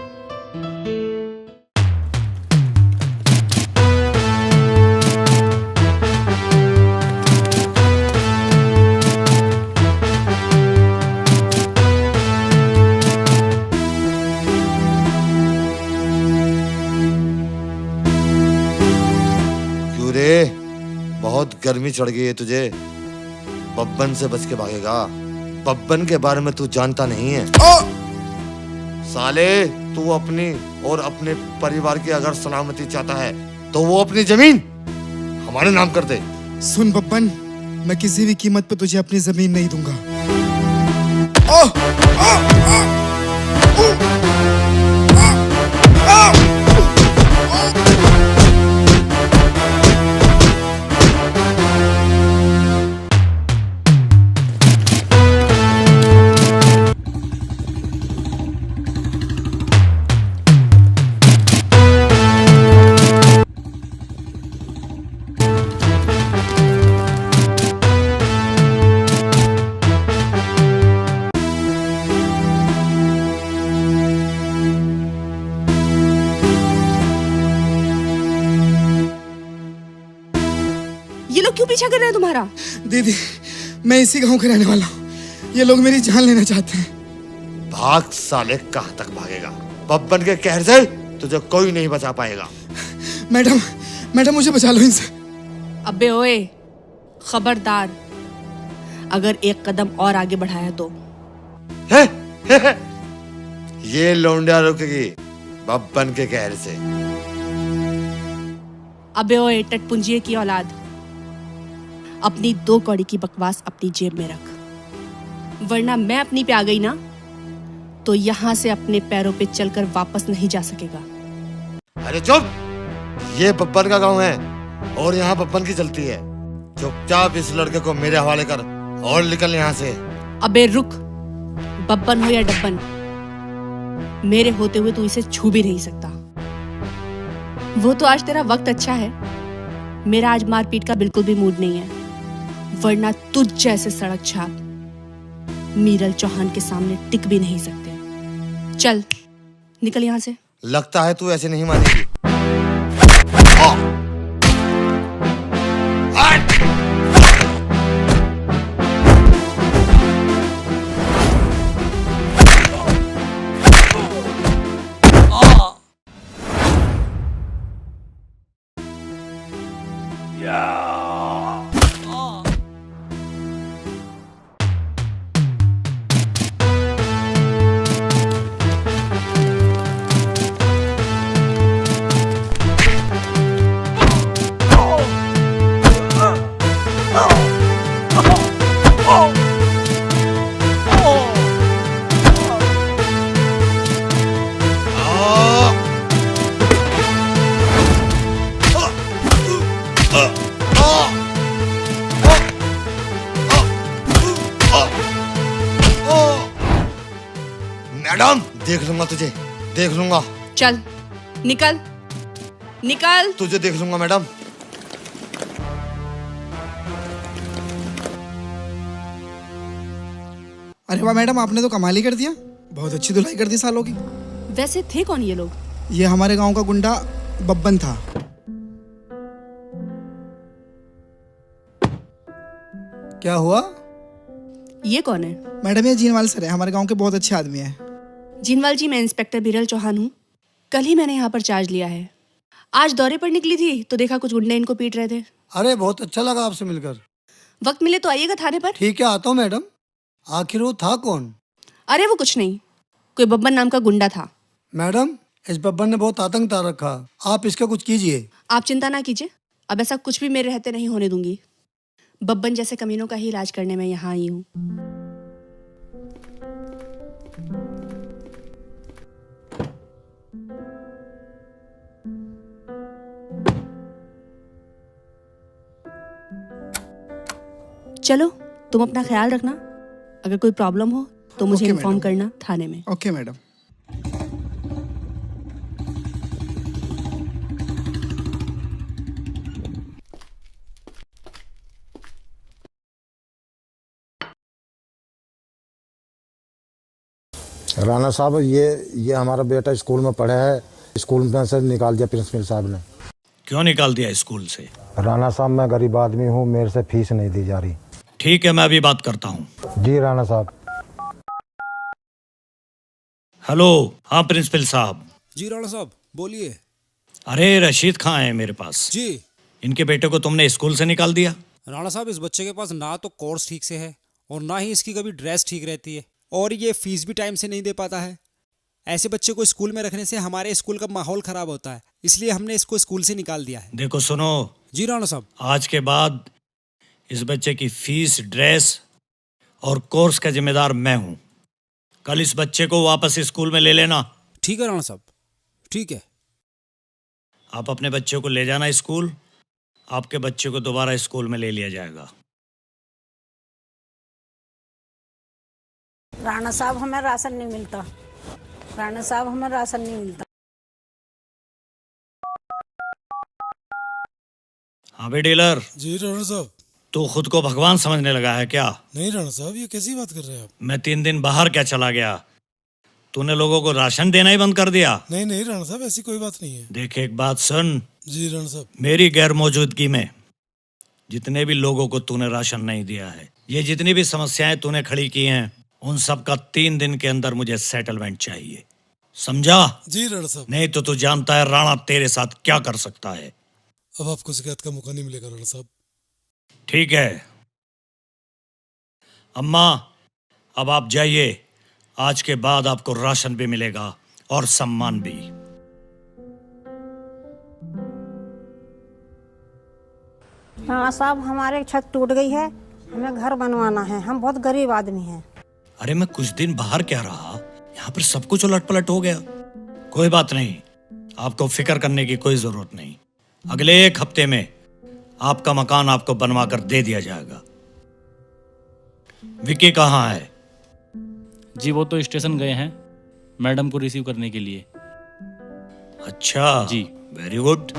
बहुत गर्मी चढ़ गई है तुझे, बब्बन से बच के भागेगा। बब्बन के बारे में तू जानता नहीं है। साले, तू अपनी और अपने परिवार की अगर सलामती चाहता है तो वो अपनी जमीन हमारे नाम कर दे। सुन बब्बन, मैं किसी भी कीमत पे तुझे अपनी जमीन नहीं दूंगा। ये लोग क्यों पीछा कर रहे हैं तुम्हारा? दीदी, मैं इसी गांव का रहने वाला हूँ। ये लोग मेरी जान लेना चाहते हैं। भाग साले, कहाँ तक भागेगा? बब्बन के कहर से तुझे कोई नहीं बचा पाएगा। मैडम मुझे बचा लो इनसे। अबे ओए, खबरदार, अगर एक कदम और आगे बढ़ाया तो। ये लौंडिया रुकेगी बब्बन के कहर से। अबे ओए टटपुंजिये की औलाद, अपनी 2 कौड़ी की बकवास अपनी जेब में रख, वरना मैं अपनी पे आ गई ना तो यहाँ से अपने पैरों पे चलकर वापस नहीं जा सकेगा। अरे चुप! ये बब्बन का गांव है और यहाँ बब्बन की चलती है। चुपचाप इस लड़के को मेरे हवाले कर और निकल यहाँ से। अबे रुक, बब्बन हो या डब्बन, मेरे होते हुए तू इसे छू भी नहीं सकता। वो तो आज तेरा वक्त अच्छा है, मेरा आज मारपीट का बिल्कुल भी मूड नहीं है, वरना तुझ जैसे सड़क छाप मीरल चौहान के सामने टिक भी नहीं सकते। चल निकल यहाँ से। लगता है तू ऐसे नहीं मानेगी। मैडम, देख लूंगा तुझे, देख लूंगा। चल निकल निकल। तुझे देख लूंगा मैडम। अरे वाह मैडम, आपने तो कमाल ही कर दिया। बहुत अच्छी धुलाई कर दी सालों की। वैसे थे कौन ये लोग? ये हमारे गांव का गुंडा बब्बन था। क्या हुआ? ये कौन है? मैडम ये जीनवाल सर है, हमारे गांव के बहुत अच्छे आदमी हैं। जीनवाल जी, मैं इंस्पेक्टर मीरल चौहान हूँ। कल ही मैंने यहाँ पर चार्ज लिया है। आज दौरे पर निकली थी तो देखा कुछ गुंडे इनको पीट रहे थे। अरे बहुत अच्छा लगा आपसे मिलकर। वक्त मिले तो आइएगा थाने पर। ठीक है, आता हूँ मैडम। आखिर वो था कौन? अरे वो कुछ नहीं, कोई बब्बन नाम का गुंडा था। मैडम, इस बब्बन ने बहुत आतंक डाल रखा, आप इसका कुछ कीजिए। आप चिंता ना कीजिए, अब ऐसा कुछ भी मेरे रहते नहीं होने दूंगी। बब्बन जैसे कमीनों का ही इलाज करने में यहाँ आई हूँ। चलो, तुम अपना ख्याल रखना। अगर कोई प्रॉब्लम हो तो मुझे इन्फॉर्म करना थाने में। Okay madam. राणा साहब, ये हमारा बेटा स्कूल में पढ़ा है, स्कूल में से निकाल दिया प्रिंसिपल साहब ने। क्यों निकाल दिया स्कूल से? राणा साहब, मैं गरीब आदमी हूँ, मेरे से फीस नहीं दी जा रही। ठीक है, मैं अभी बात करता हूँ। जी राणा साहब। हेलो। हाँ प्रिंसिपल साहब। जी राणा साहब, बोलिए। अरे रशीद खां है मेरे पास। जी। इनके बेटे को तुमने स्कूल से निकाल दिया? राणा साहब, इस बच्चे के पास ना तो कोर्स ठीक से है और ना ही इसकी कभी ड्रेस ठीक रहती है, और ये फीस भी टाइम से नहीं दे पाता है। ऐसे बच्चे को स्कूल में रखने से हमारे स्कूल का माहौल खराब होता है, इसलिए हमने इसको स्कूल से निकाल दिया है। देखो सुनो। जी राणा साहब। आज के बाद इस बच्चे की फीस, ड्रेस और कोर्स का जिम्मेदार मैं हूँ। कल इस बच्चे को वापस स्कूल में ले लेना। ठीक है राणा साहब, ठीक है। आप अपने बच्चे को ले जाना स्कूल। आपके बच्चे को दोबारा स्कूल में ले लिया जाएगा। राणा साहब हमें राशन नहीं मिलता, राणा साहब हमें राशन नहीं मिलता। हाँ बे डीलर। जी राणा साहब। तू खुद को भगवान समझने लगा है क्या? नहीं राणा साहब, ये कैसी बात कर रहे हैं आप? मैं 3 दिन बाहर क्या चला गया, तूने लोगों को राशन देना ही बंद कर दिया? नहीं नहीं राणा साहब, ऐसी कोई बात नहीं है। देख एक बात सुन। जी राणा साहब। मेरी गैर मौजूदगी में जितने भी लोगों को तूने राशन नहीं दिया है, ये जितनी भी समस्याएं तूने खड़ी की हैं, उन सब का 3 दिन के अंदर मुझे सेटलमेंट चाहिए, समझा? जी राणा साहब। नहीं तो तू जानता है राणा तेरे साथ क्या कर सकता है। अब आपको शिकायत का मौका नहीं मिलेगा राणा साहब। ठीक है अम्मा, अब आप जाइए। आज के बाद आपको राशन भी मिलेगा और सम्मान भी। राणा साहब हमारे छत टूट गई है, हमें घर बनवाना है, हम बहुत गरीब आदमी हैं। अरे मैं कुछ दिन बाहर क्या रहा, यहाँ पर सब कुछ उलट पलट हो गया। कोई बात नहीं, आपको फिक्र करने की कोई जरूरत नहीं। अगले 1 हफ्ते में आपका मकान आपको बनवा कर दे दिया जाएगा। विकी कहाँ है? जी वो तो स्टेशन गए हैं मैडम को रिसीव करने के लिए। अच्छा जी, वेरी गुड।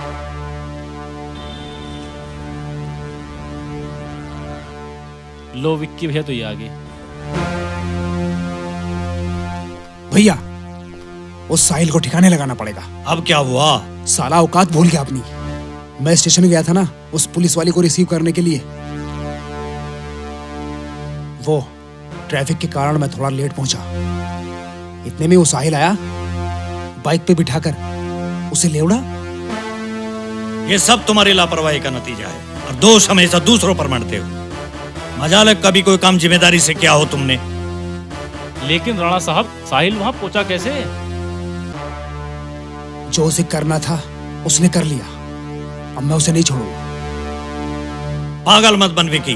लो विक्की भैया तो ये आगे। भैया उस साहिल को ठिकाने लगाना पड़ेगा। अब क्या हुआ? साला औकात भूल गया अपनी। मैं स्टेशन गया था ना उस पुलिस वाली को रिसीव करने के लिए, वो ट्रैफिक के कारण मैं थोड़ा लेट पहुंचा। इतने में वो साहिल आया, बाइक पे बिठाकर उसे ले उड़ा। ये सब तुम्हारी लापरवाही का नतीजा है और दोष हमेशा दूसरों पर मढ़ते हो। मजाल है कभी कोई काम जिम्मेदारी से किया हो तुमने? लेकिन राणा साहब साहिल वहां पहुंचा कैसे? जो उसे करना था उसने कर लिया, अब मैं उसे नहीं छोड़ूंगा। पागल मत बन विकी,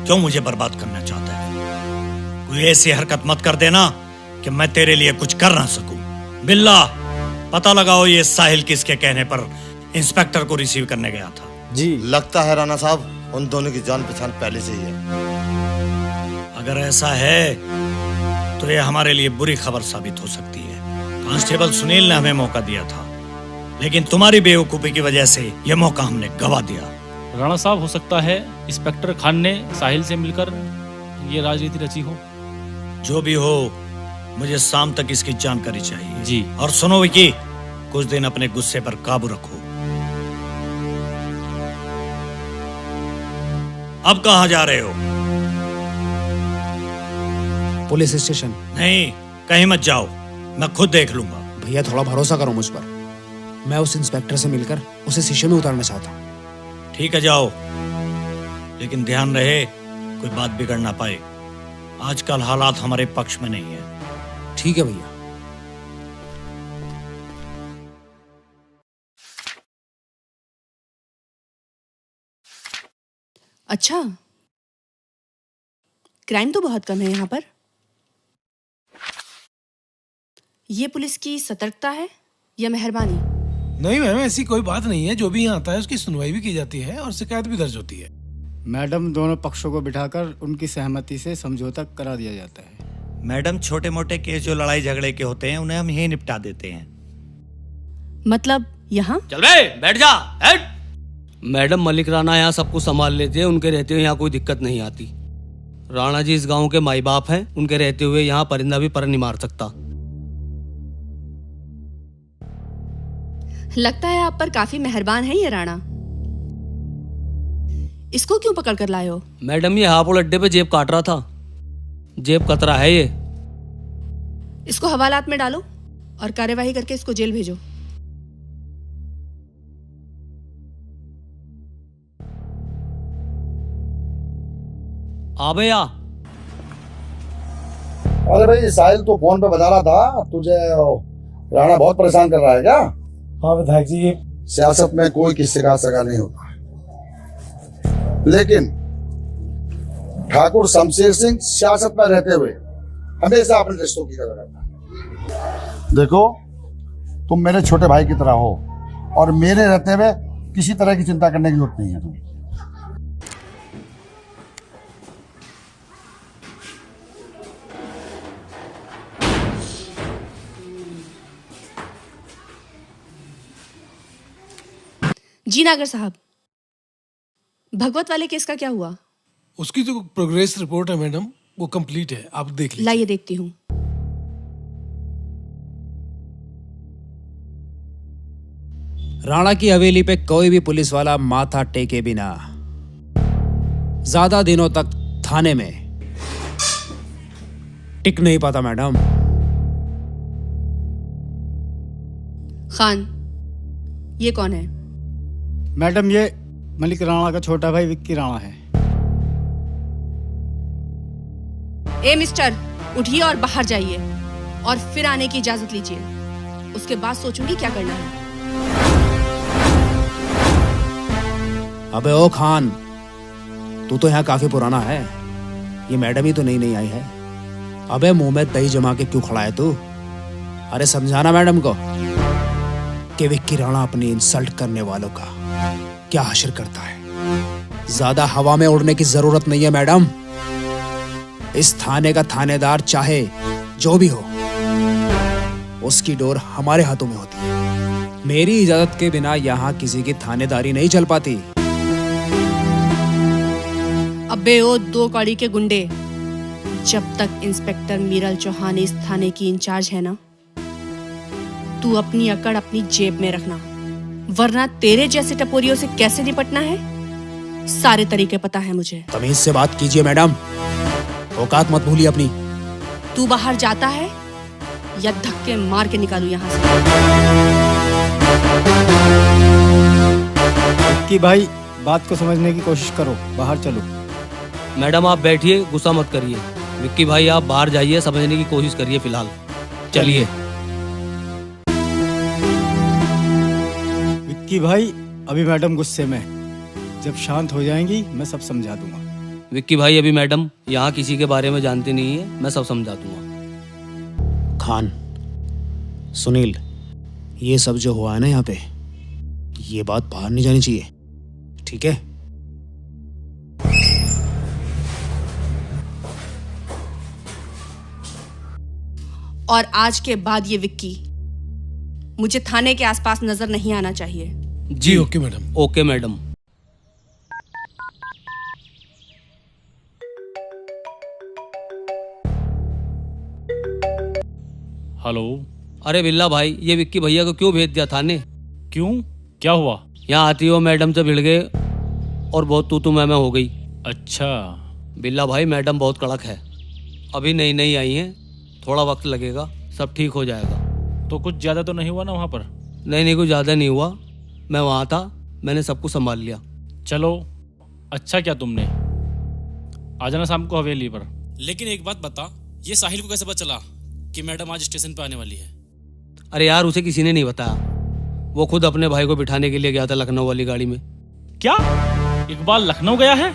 क्यों मुझे बर्बाद करना चाहता है? कोई ऐसी हरकत मत कर देना कि मैं तेरे लिए कुछ कर ना सकूं। बिल्ला पता लगाओ ये साहिल किसके कहने पर इंस्पेक्टर को रिसीव करने गया था। जी लगता है राणा साहब उन दोनों की जान पहचान पहले से ही है। अगर ऐसा है तो ये हमारे लिए बुरी खबर साबित हो सकती है। कांस्टेबल सुनील ने हमें मौका दिया था, लेकिन तुम्हारी बेवकूफी की वजह से यह मौका हमने गवा दिया। राणा साहब हो सकता है इंस्पेक्टर खान ने साहिल से मिलकर ये राजनीति रची हो। जो भी हो मुझे शाम तक इसकी जानकारी चाहिए। जी। और सुनो विकी, कुछ दिन अपने गुस्से पर काबू रखो। अब कहाँ जा रहे हो? Police station. नहीं कहीं मत जाओ, मैं खुद देख लूंगा। भैया थोड़ा भरोसा करो मुझ पर, मैं उस इंस्पेक्टर से मिलकर उसे शीशे में उतारना चाहता हूँ। ठीक है जाओ, लेकिन ध्यान रहे कोई बात बिगड़ ना पाए। आजकल हालात हमारे पक्ष में नहीं है। ठीक है भैया। अच्छा, क्राइम तो बहुत कम है यहाँ पर। ये पुलिस की सतर्कता है या मेहरबानी? नहीं मैम, ऐसी कोई बात नहीं है। जो भी यहाँ आता है उसकी सुनवाई भी की जाती है और शिकायत भी दर्ज होती है। मैडम दोनों पक्षों को बिठाकर उनकी सहमति से समझौता करा दिया जाता है। मैडम छोटे मोटे केस जो लड़ाई झगड़े के होते हैं उन्हें हम यहीं निपटा देते हैं। मतलब यहाँ? चल बे बैठ जा। हेड। मैडम मलिक राणा यहाँ सब कुछ संभाल लेते हैं, उनके रहते हुए यहाँ कोई दिक्कत नहीं आती। राणा जी इस गांव के माई बाप हैं, उनके रहते हुए यहाँ परिंदा भी पर नहीं मार सकता। लगता है आप पर काफी मेहरबान है ये राणा। इसको क्यों पकड़ कर लाए हो? मैडम ये हापुड़ अड्डे पे जेब काट रहा था, जेब कतरा है ये। इसको हवालात में डालो और कार्यवाही करके इसको जेल भेजो। भैया। अरे भाई साहिल तो फोन पे बता रहा था तुझे राणा बहुत परेशान कर रहा है क्या? हाँ विधायक जी। सियासत में कोई किसी का सगा नहीं होता, लेकिन ठाकुर शमशेर सिंह सियासत में रहते हुए हमेशा अपने रिश्तों की कदर करता है। देखो, तुम मेरे छोटे भाई की तरह हो और मेरे रहते हुए किसी तरह की चिंता करने की जरूरत नहीं है तुम्हें। जी नागर साहब, भगवत वाले केस का क्या हुआ? उसकी जो प्रोग्रेस रिपोर्ट है मैडम, वो कंप्लीट है, आप देख लीजिए। लाइए देखती हूँ। राणा की हवेली पे कोई भी पुलिस वाला माथा टेके बिना ज्यादा दिनों तक थाने में टिक नहीं पाता मैडम। खान, ये कौन है? मैडम, ये मलिक राणा का छोटा भाई विक्की राणा है। ए मिस्टर, उठिए और बाहर जाइए और फिर आने की इजाजत लीजिए। उसके बाद सोचूंगी क्या करना है। अबे ओ खान, तू तो यहाँ काफी पुराना है, ये मैडम ही तो नई आई है। अबे मुंह में दही जमा के क्यों खड़ा है तू? अरे समझाना मैडम को कि विक्की राणा अपनी इंसल्ट करने वालों का क्या हश्र करता है। ज्यादा हवा में उड़ने की जरूरत नहीं है मैडम। इस थाने का थानेदार चाहे जो भी हो, उसकी डोर हमारे हाथों में होती है। मेरी इजाजत के बिना यहाँ किसी की थानेदारी नहीं चल पाती। अबे ओ दो कौड़ी के गुंडे, जब तक इंस्पेक्टर मीरल चौहान इस थाने की इंचार्ज है ना, तू अपनी अकड़ अपनी जेब में रखना, वरना तेरे जैसे टपोरियों से कैसे निपटना है सारे तरीके पता है मुझे। तमीज से बात कीजिए मैडम, औकात मत भूलिए अपनी। तू बाहर जाता है या धक्के मार के निकालू यहाँ से? विक्की भाई, बात को समझने की कोशिश करो, बाहर चलो। मैडम आप बैठिए, गुस्सा मत करिए। विक्की भाई आप बाहर जाइए, समझने की कोशिश करिए फिलहाल। चलिए। विक्की भाई, अभी मैडम गुस्से में है, जब शांत हो जाएंगी मैं सब समझा दूंगा। विक्की भाई अभी मैडम यहाँ किसी के बारे में जानती नहीं है, मैं सब समझा दूंगा। खान, सुनील, ये सब जो हुआ है ना यहाँ पे, ये बात बाहर नहीं जानी चाहिए, ठीक है? और आज के बाद ये विक्की मुझे थाने के आसपास नजर नहीं आना चाहिए। जी okay madam. Okay madam. Hello. अरे बिल्ला भाई, ये विक्की भैया को क्यों भेज दिया थाने? क्यों, क्या हुआ? यहाँ आती हो मैडम से भिड़ गए और बहुत तू मैं हो गई। अच्छा। बिल्ला भाई मैडम बहुत कड़क है, अभी नई आई है, थोड़ा वक्त लगेगा, सब ठीक हो जाएगा। तो कुछ ज्यादा तो नहीं हुआ ना वहाँ पर? नहीं कुछ ज्यादा नहीं हुआ, मैं वहाँ था, मैंने सब कुछ संभाल लिया। चलो अच्छा किया तुमने। आ जाना शाम को हवेली पर। लेकिन एक बात बता, ये साहिल को कैसे पता चला कि मैडम आज स्टेशन पे आने वाली है? अरे यार उसे किसी ने नहीं बताया, वो खुद अपने भाई को बिठाने के लिए गया था लखनऊ वाली गाड़ी में। क्या इकबाल लखनऊ गया है?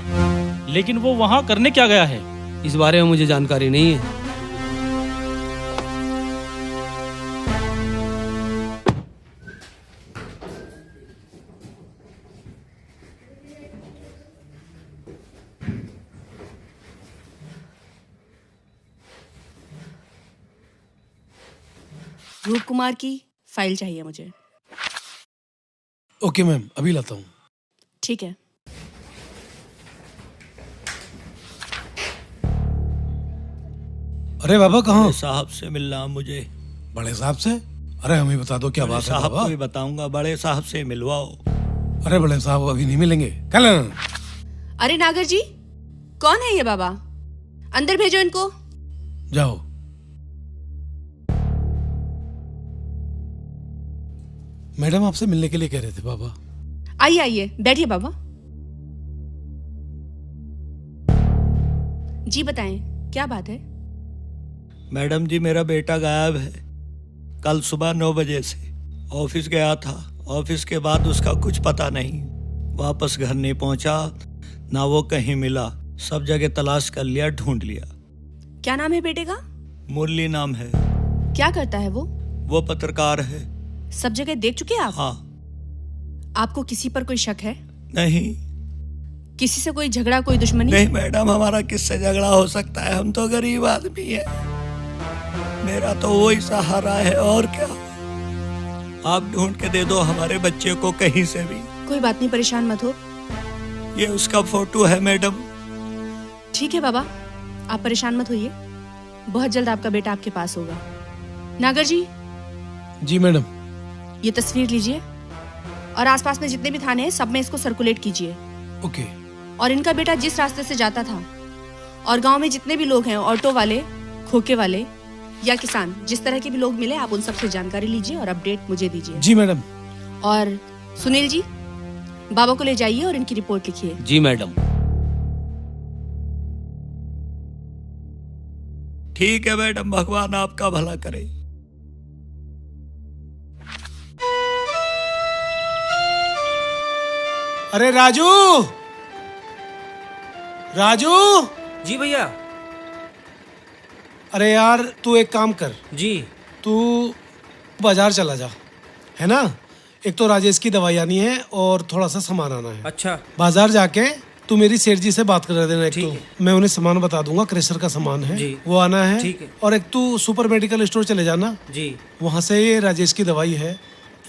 लेकिन वो वहाँ करने क्या गया है? इस बारे में मुझे जानकारी नहीं है। रूप कुमार की फाइल चाहिए मुझे। ओके मैम, अभी लाता हूँ। ठीक है। अरे बाबा कहाँ? साहब से मिलना मुझे। बड़े साहब से? अरे हमें बता दो क्या बात है साहब बाबा। को ही बताऊंगा, बड़े साहब से मिलवाओ। अरे बड़े साहब अभी नहीं मिलेंगे, कल। अरे नागर जी, कौन है ये बाबा? अंदर भेजो इनको। जाओ। मैडम आपसे मिलने के लिए कह रहे थे बाबा। आइए आइए, बैठिए बाबा। जी बताएं, क्या बात है? मैडम जी मेरा बेटा गायब है। कल सुबह 9 बजे से ऑफिस गया था, ऑफिस के बाद उसका कुछ पता नहीं, वापस घर नहीं पहुंचा, ना वो कहीं मिला, सब जगह तलाश कर लिया, ढूंढ लिया। क्या नाम है बेटे का? मुरली नाम है। क्या करता है वो? वो पत्रकार है। सब जगह देख चुके हैं आप? हाँ। आपको किसी पर कोई शक है? नहीं। किसी से कोई झगड़ा, कोई दुश्मनी? नहीं मैडम, हमारा किससे झगड़ा हो सकता है? हम तो गरीब आदमी है। मेरा तो वही सहारा है और क्या। आप ढूंढ के दे दो हमारे बच्चे को कहीं से भी। कोई बात नहीं, परेशान मत हो। ये उसका फोटो है मैडम। ठीक है बाबा, आप परेशान मत होइए। बहुत जल्द आपका बेटा आपके पास होगा। नागर जी। जी मैडम। ये तस्वीर लीजिए और आसपास में जितने भी थाने हैं सब में इसको सर्कुलेट कीजिए। ओके। और इनका बेटा जिस रास्ते से जाता था और गांव में जितने भी लोग हैं, ऑटो वाले, खोखे वाले या किसान, जिस तरह के भी लोग मिले, आप उन सबसे जानकारी लीजिए और अपडेट मुझे दीजिए। जी मैडम। और सुनील जी, बाबा को ले जाइए और इनकी रिपोर्ट लिखिए। जी मैडम। ठीक है मैडम, भगवान आपका भला करे। अरे राजू, राजू। जी भैया। अरे यार तू एक काम कर। जी। तू बाजार चला जा, है ना? एक तो राजेश की दवाई आनी है और थोड़ा सा सामान आना है। अच्छा। बाजार जाके तू मेरी सेठ जी से बात कर देना। एक तो मैं उन्हें सामान बता दूंगा, क्रेशर का सामान है जी। वो आना है। ठीक है। और एक तू सुपर मेडिकल स्टोर चले जाना जी। वहाँ से ये राजेश की दवाई है,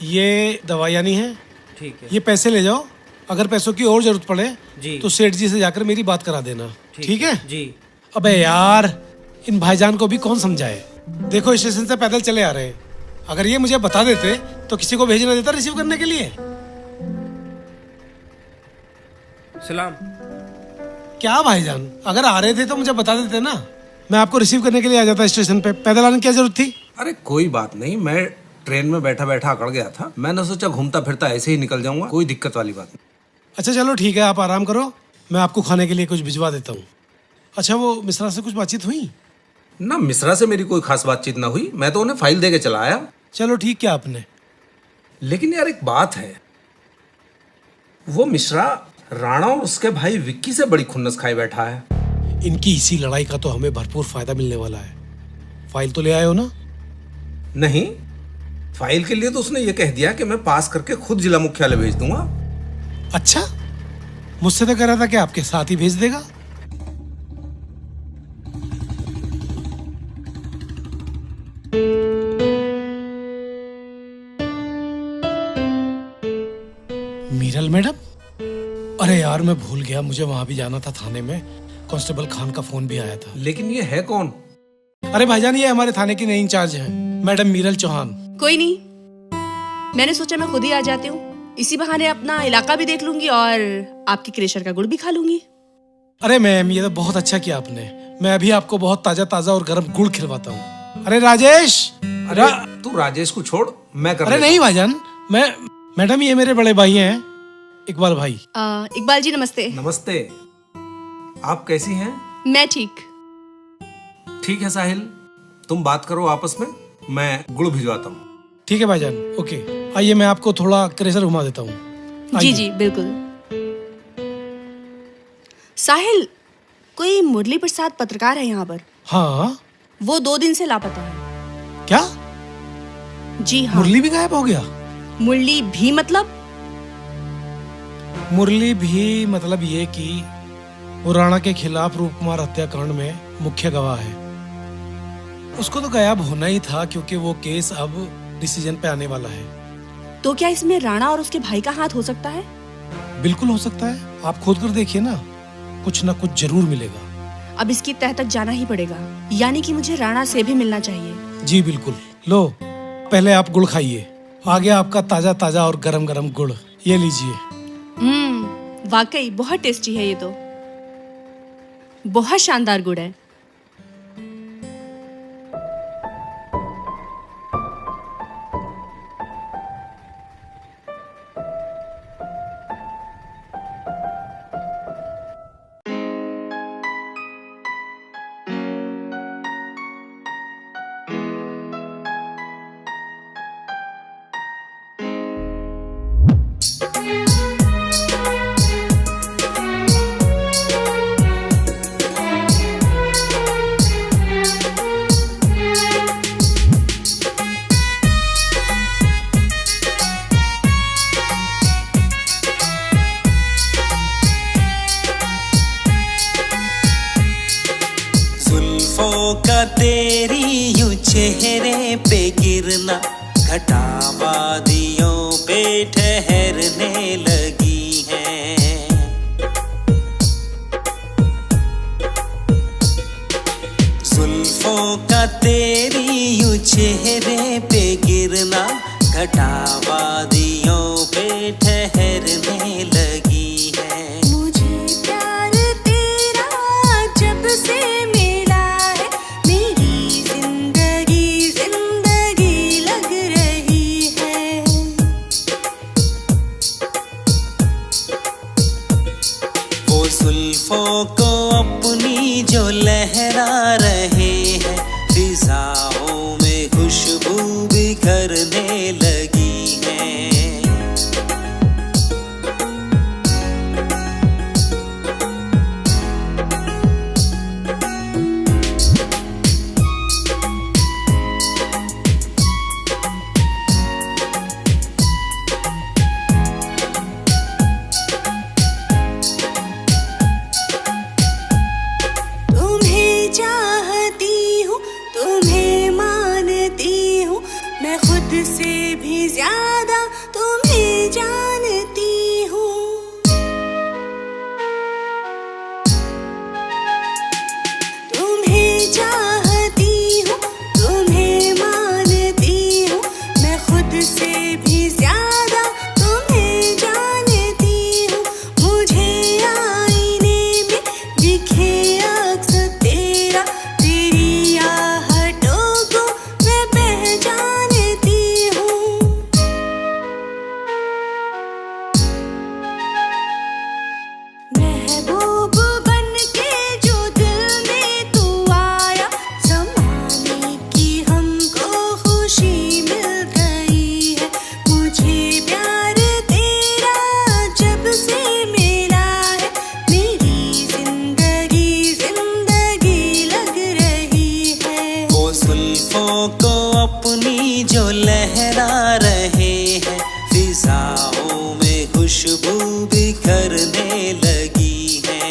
ये दवाई आनी है। ठीक है। ये पैसे ले जाओ, अगर पैसों की और जरूरत पड़े जी तो सेठ जी से जाकर मेरी बात करा देना। ठीक है जी। अबे यार, इन भाईजान को भी कौन समझाए। देखो स्टेशन से पैदल चले आ रहे हैं, अगर ये मुझे बता देते तो किसी को भेजना देता रिसीव करने के लिए। सलाम। क्या भाईजान, अगर आ रहे थे तो मुझे बता देते ना, मैं आपको रिसीव करने के लिए आ जाता स्टेशन पे। पैदल आने की क्या जरूरत थी? अरे कोई बात नहीं, मैं ट्रेन में बैठा बैठा अकड़ गया था। मैंने सोचा घूमता फिरता ऐसे ही निकल जाऊंगा, कोई दिक्कत वाली बात नहीं। अच्छा चलो ठीक है, आप आराम करो, मैं आपको खाने के लिए कुछ भिजवा देता हूँ। अच्छा वो मिश्रा से कुछ बातचीत हुई? ना, मिश्रा से मेरी कोई खास बातचीत ना हुई, मैं तो उन्हें फाइल दे के चला आया। चलो ठीक किया आपने। लेकिन यार एक बात है, वो मिश्रा राणा और उसके भाई विक्की से बड़ी खुन्नस खाए बैठा है। इनकी इसी लड़ाई का तो हमें भरपूर फायदा मिलने वाला है। फाइल तो ले आए हो ना? नहीं, फाइल के लिए तो उसने ये कह दिया कि मैं पास करके खुद जिला मुख्यालय भेज दूंगा। अच्छा, मुझसे तो कह रहा था कि आपके साथ ही भेज देगा। मीरल मैडम, अरे यार मैं भूल गया, मुझे वहां भी जाना था थाने में। कांस्टेबल खान का फोन भी आया था। लेकिन ये है कौन? अरे भाईजान, ये हमारे थाने की नई इंचार्ज है, मैडम मीरल चौहान। कोई नहीं, मैंने सोचा मैं खुद ही आ जाती हूँ, इसी बहाने अपना इलाका भी देख लूंगी और आपकी क्रेशर का गुड़ भी खा लूंगी। अरे मैम, ये तो बहुत अच्छा किया आपने। मैं अभी आपको बहुत ताजा ताजा और गर्म गुड़ खिलवाता हूँ। अरे राजेश। अरे तू राजेश को छोड़, मैं कर। अरे नहीं भाईजान, मैडम ये मेरे बड़े भाई हैं, इकबाल भाई। इकबाल जी नमस्ते। नमस्ते। आप कैसी हैं? मैं ठीक। ठीक है साहिल, तुम बात करो आपस में, मैं गुड़ भिजवाता हूँ। ठीक है भाईजान, ओके। आइए मैं आपको थोड़ा क्रेशर घुमा देता हूँ। जी जी बिल्कुल। साहिल, कोई मुरली प्रसाद पत्रकार है यहाँ पर? हाँ। वो 2 दिन से लापता है। क्या? जी हाँ। मुरली भी गायब हो गया? मुरली भी मतलब? मुरली भी मतलब ये कि वो राणा के खिलाफ रूपकुमार हत्याकांड में मुख्य गवाह है। उसको तो गायब होना ही था, क्योंकि वो केस अब डिसीजन पे आने वाला है। तो क्या इसमें राणा और उसके भाई का हाथ हो सकता है? बिल्कुल हो सकता है, आप खोद कर देखिए ना, कुछ ना कुछ जरूर मिलेगा। अब इसकी तह तक जाना ही पड़ेगा, यानी कि मुझे राणा से भी मिलना चाहिए। जी बिल्कुल। लो पहले आप गुड़ खाइए, आ गया आपका ताजा ताजा और गरम गरम गुड़, ये लीजिए। वाकई बहुत टेस्टी है, ये तो बहुत शानदार गुड़ है। का तेरी यूं चेहरे पे गिरना, घटा वादियों पे ठहरने लगी है। जुल्फों का तेरी यूं चेहरे पे गिरना, घटा वादियों पे ठहरने लगी है। मुझे प्यार तेरा जब से मिला है, मेरी जिंदगी जिंदगी लग रही है। वो जुल्फों को अपनी जो लहरा रहे हैं, फिजाओं में खुशबू बिखरने लगी है। तुम्हें चाहती हूँ, तुम्हें मानती हूँ, मैं खुद से भी ज्यादा तुम्हें जानती हूँ। तुम्हें चाहती हूँ, तुम्हें मानती हूँ, मैं खुद से भी ज्यादा तुम्हें जानती हूँ। मुझे आईने में दिखे अक्स तेरा, तेरी आहटों को मैं पहचानती हूँ। महबूब बन के जो दिल में तू आया, ज़माने की हमको खुशी मिल गई है। मुझे प्यार तेरा जब से मिला है, मेरी जिंदगी जिंदगी लग रही है। वो जुल्फों को अपनी जो लहरा रहे हैं, फिजाओं में खुशबू बिखरने लगी है।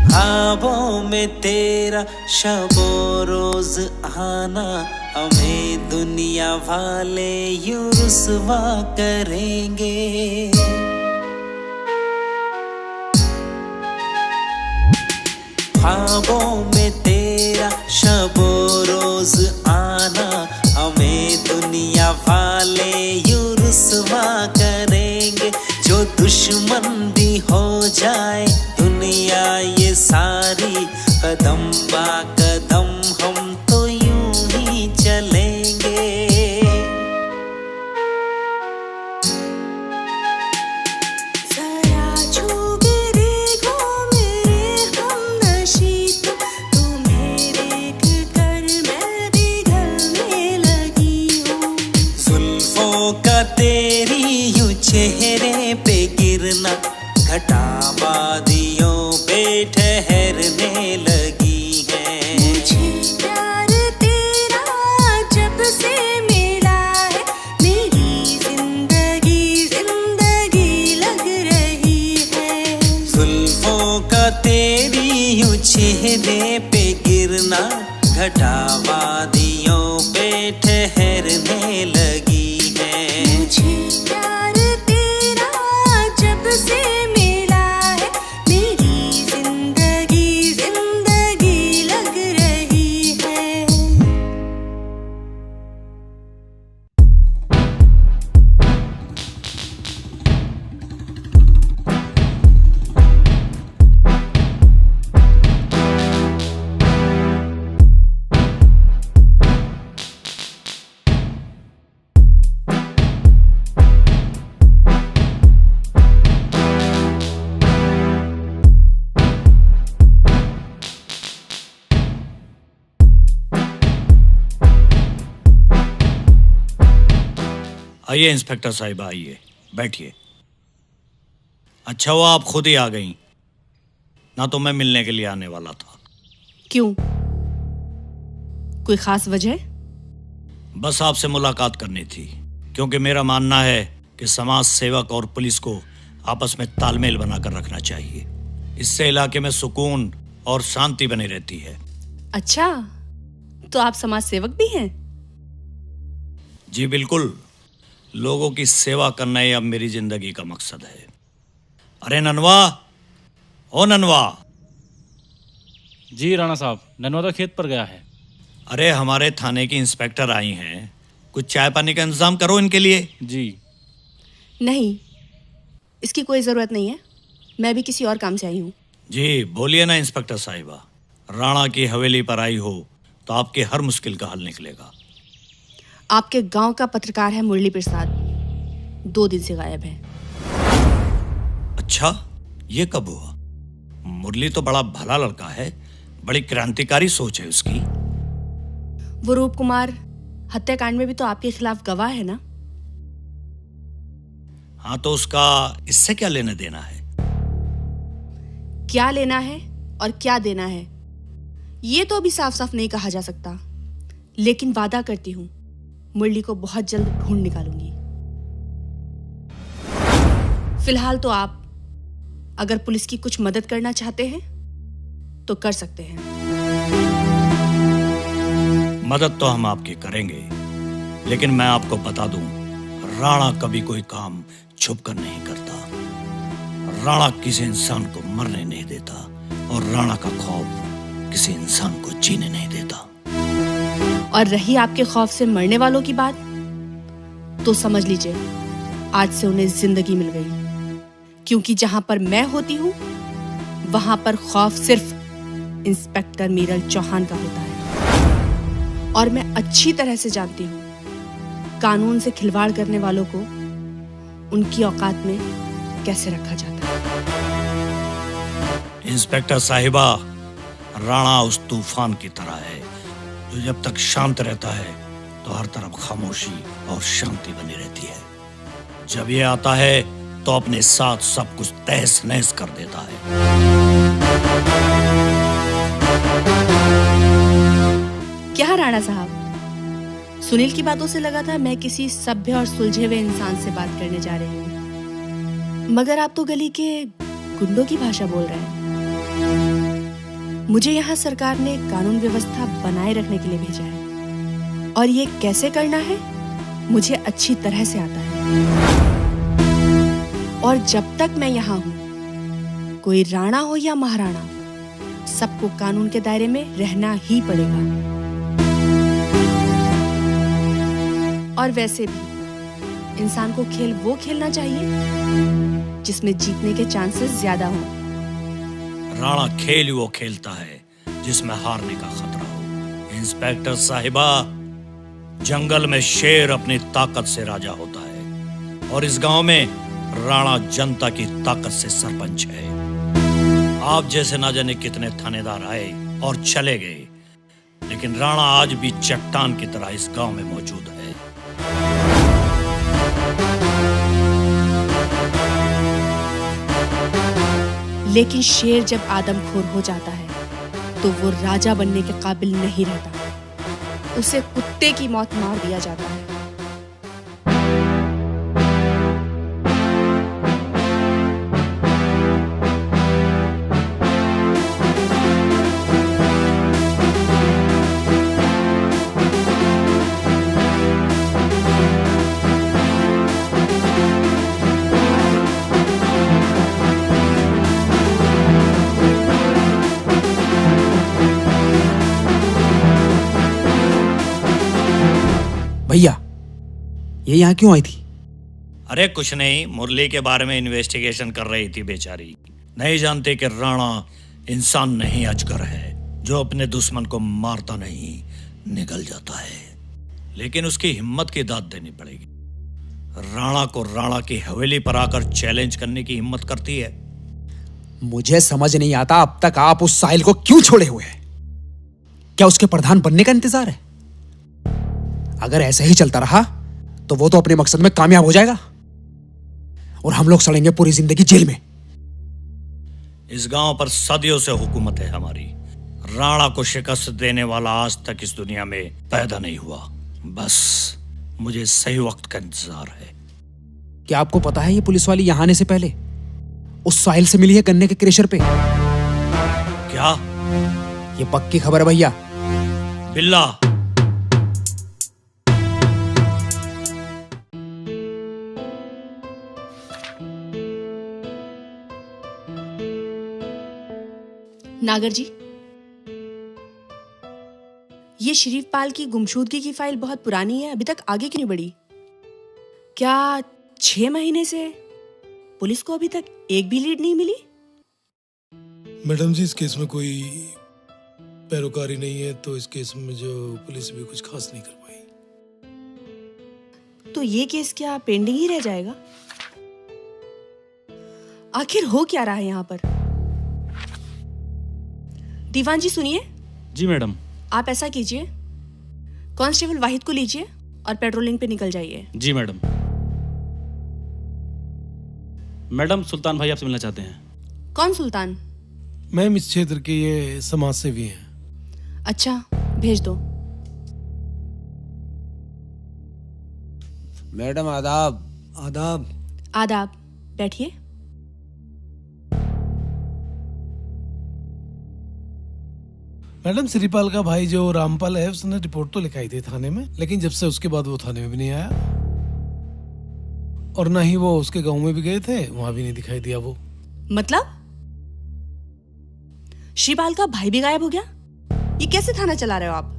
ख्वाबों में तेरा शबो रोज आना, हमें दुनिया वाले यूं रुसवा करेंगे। ख्वाबों में तेरा शबो रोज आना, हमें दुनिया वाले यूं रुसवा करेंगे। जो दुश्मन भी हो जाए दुनिया ये सारी, कदम बा कदम हम तो यूं ही चलेंगे। जरा छू के देखो मेरे हमनशी, तुम्हें देख कर मैं पिघलने लगी हूँ। जुल्फों का तेरी यूं चेहरे पे गिरना, घटा वादियों पे ठहरने लगी है। मुझे प्यार तेरा जब से मिला है, मेरी जिंदगी जिंदगी लग रही है। जुल्फों का तेरी यूं चेहरे पे गिरना, घटा वादियों पे ठहरने लगी है। मुझे प्यार तेरा जब से मिला है, मेरी जिंदगी जिंदगी लग रही है। आइए इंस्पेक्टर साहिबा, आइए बैठिए। अच्छा हुआ आप खुद ही आ गई, ना तो मैं मिलने के लिए आने वाला था। क्यों? कोई खास वजह? बस आपसे मुलाकात करनी थी, क्योंकि मेरा मानना है कि समाज सेवक और पुलिस को आपस में तालमेल बनाकर रखना चाहिए। इससे इलाके में सुकून और शांति बनी रहती है। अच्छा, तो आप समाज सेवक भी हैं? जी बिल्कुल, लोगों की सेवा करना ही अब मेरी जिंदगी का मकसद है। अरे ननवा, ओ ननवा। जी राणा साहब, ननवा तो खेत पर गया है। अरे हमारे थाने की इंस्पेक्टर आई हैं, कुछ चाय पानी का इंतजाम करो इनके लिए। जी नहीं, इसकी कोई जरूरत नहीं है, मैं भी किसी और काम से आई हूँ। जी बोलिए ना इंस्पेक्टर साहिबा, राणा की हवेली पर आई हो तो आपके हर मुश्किल का हल निकलेगा। आपके गांव का पत्रकार है मुरली प्रसाद, 2 दिन से गायब है। अच्छा, ये कब हुआ? मुरली तो बड़ा भला लड़का है, बड़ी क्रांतिकारी सोच है उसकी। वो रूप कुमार हत्याकांड में भी तो आपके खिलाफ गवाह है ना? हाँ, तो उसका इससे क्या लेना देना है? क्या लेना है और क्या देना है ये तो अभी साफ साफ नहीं कहा जा सकता, लेकिन वादा करती हूँ मुरली को बहुत जल्द ढूंढ निकालूंगी। फिलहाल तो आप अगर पुलिस की कुछ मदद करना चाहते हैं तो कर सकते हैं। मदद तो हम आपकी करेंगे, लेकिन मैं आपको बता दूं, राणा कभी कोई काम छुप कर नहीं करता। राणा किसी इंसान को मरने नहीं देता और राणा का खौफ किसी इंसान को जीने नहीं देता। और रही आपके खौफ से मरने वालों की बात, तो समझ लीजिए आज से उन्हें जिंदगी मिल गई, क्योंकि जहां पर मैं होती हूं वहां पर खौफ सिर्फ इंस्पेक्टर मीरल चौहान का होता है। और मैं अच्छी तरह से जानती हूं कानून से खिलवाड़ करने वालों को उनकी औकात में कैसे रखा जाता है। इंस्पेक्टर साहिबा, राणा उस तूफान की तरह है जो जब तक शांत रहता है तो हर तरफ खामोशी और शांति बनी रहती है। जब ये आता है तो अपने साथ सब कुछ तहस नहस कर देता है। क्या राणा साहब, सुनील की बातों से लगा था मैं किसी सभ्य और सुलझे हुए इंसान से बात करने जा रही हूँ, मगर आप तो गली के गुंडों की भाषा बोल रहे हैं। मुझे यहाँ सरकार ने कानून व्यवस्था बनाए रखने के लिए भेजा है, और ये कैसे करना है मुझे अच्छी तरह से आता है। और जब तक मैं यहाँ हूँ, कोई राणा हो या महाराणा, सबको कानून के दायरे में रहना ही पड़ेगा। और वैसे भी इंसान को खेल वो खेलना चाहिए जिसमें जीतने के चांसेस ज्यादा हों। राणा खेल वो खेलता है जिसमें हारने का खतरा हो। इंस्पेक्टर साहिबा, जंगल में शेर अपनी ताकत से राजा होता है, और इस गांव में राणा जनता की ताकत से सरपंच है। आप जैसे ना जाने कितने थानेदार आए और चले गए, लेकिन राणा आज भी चट्टान की तरह इस गांव में मौजूद है। लेकिन शेर जब आदमखोर हो जाता है तो वो राजा बनने के काबिल नहीं रहता, उसे कुत्ते की मौत मार दिया जाता है। भैया, ये यहाँ क्यों आई थी? अरे कुछ नहीं, मुरली के बारे में इन्वेस्टिगेशन कर रही थी बेचारी। नहीं जानते कि राणा इंसान नहीं अजगर है जो अपने दुश्मन को मारता नहीं निगल जाता है, लेकिन उसकी हिम्मत की दाद देनी पड़ेगी। राणा को राणा की हवेली पर आकर चैलेंज करने की हिम्मत करती है। मुझे समझ नहीं आता अब तक आप उस साहिल को क्यों छोड़े हुए हैं? क्या उसके प्रधान बनने का इंतजार है? अगर ऐसे ही चलता रहा तो वो तो अपने मकसद में कामयाब हो जाएगा और हम लोग सड़ेंगे पूरी जिंदगी जेल में। इस गांव पर सदियों से हुकूमत है हमारी। राणा को शिकस्त देने वाला आज तक इस दुनिया में पैदा नहीं हुआ। बस मुझे सही वक्त का इंतजार है। क्या आपको पता है ये पुलिस वाली यहाँ आने से पहले उस साहिल से मिली है गन्ने के क्रेशर पे? क्या? ये पक्की खबर है भैया। बिल्ला, नागर जी, ये शरीफ पाल की गुमशुदगी की फाइल बहुत पुरानी है, अभी तक आगे क्यों नहीं बढ़ी? क्या 6 महीने से पुलिस को अभी तक एक भी लीड नहीं मिली? मैडम जी, इस केस में कोई पैरोकारी नहीं है, तो इस केस में जो पुलिस भी कुछ खास नहीं कर पाई। तो ये केस क्या पेंडिंग ही रह जाएगा? आखिर हो क्या रहा है यहाँ पर? दीवान जी सुनिए। जी मैडम। आप ऐसा कीजिए, कांस्टेबल वाहिद को लीजिए और पेट्रोलिंग पे निकल जाइए। जी मैडम। मैडम, सुल्तान भाई आपसे मिलना चाहते हैं। कौन सुल्तान? मैम, इस क्षेत्र के ये समाज सेवी हैं। अच्छा, भेज दो। मैडम आदाब। आदाब। आदाब, बैठिए। मैडम, श्रीपाल का भाई जो रामपाल है उसने रिपोर्ट तो लिखाई थी थाने में, लेकिन जब से उसके बाद वो थाने में भी नहीं आया, और ना ही वो उसके गांव में भी गए थे, वहां भी नहीं दिखाई दिया वो। मतलब श्रीपाल का भाई भी गायब हो गया? ये कैसे थाना चला रहे हो आप?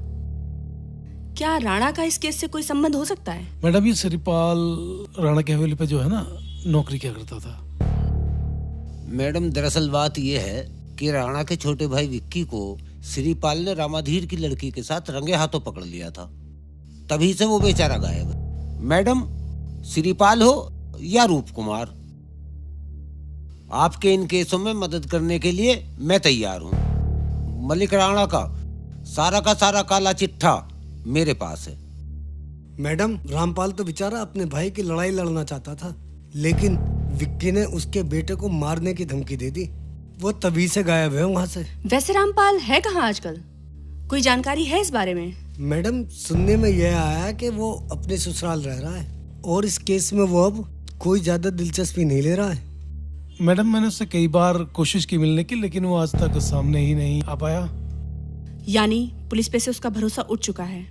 क्या राणा का इस केस से कोई संबंध हो सकता है? मैडम, ये श्रीपाल राणा के हवेली पे जो है ना, नौकरी क्या करता था? मैडम, दरअसल बात यह है कि राणा के छोटे भाई विक्की को श्रीपाल ने रामाधीर की लड़की के साथ रंगे हाथों पकड़ लिया था, तभी से वो बेचारा गायब है। मैडम, श्रीपाल हो या रूप कुमार, आपके इन केसों में मदद करने के लिए मैं तैयार हूँ। मलिक राणा का सारा काला चिट्ठा मेरे पास है। मैडम, रामपाल तो बेचारा अपने भाई की लड़ाई लड़ना चाहता था, लेकिन विक्की ने उसके बेटे को मारने की धमकी दे दी। वो तभी से गायब है वहाँ से। वैसे रामपाल है कहाँ आजकल? कोई जानकारी है इस बारे में? मैडम, सुनने में यह आया कि वो अपने ससुराल रह रहा है और इस केस में वो अब कोई ज्यादा दिलचस्पी नहीं ले रहा है। मैडम, मैंने उससे कई बार कोशिश की मिलने की, लेकिन वो आज तक सामने ही नहीं आ पाया। यानी पुलिस पे से उसका भरोसा उठ चुका है।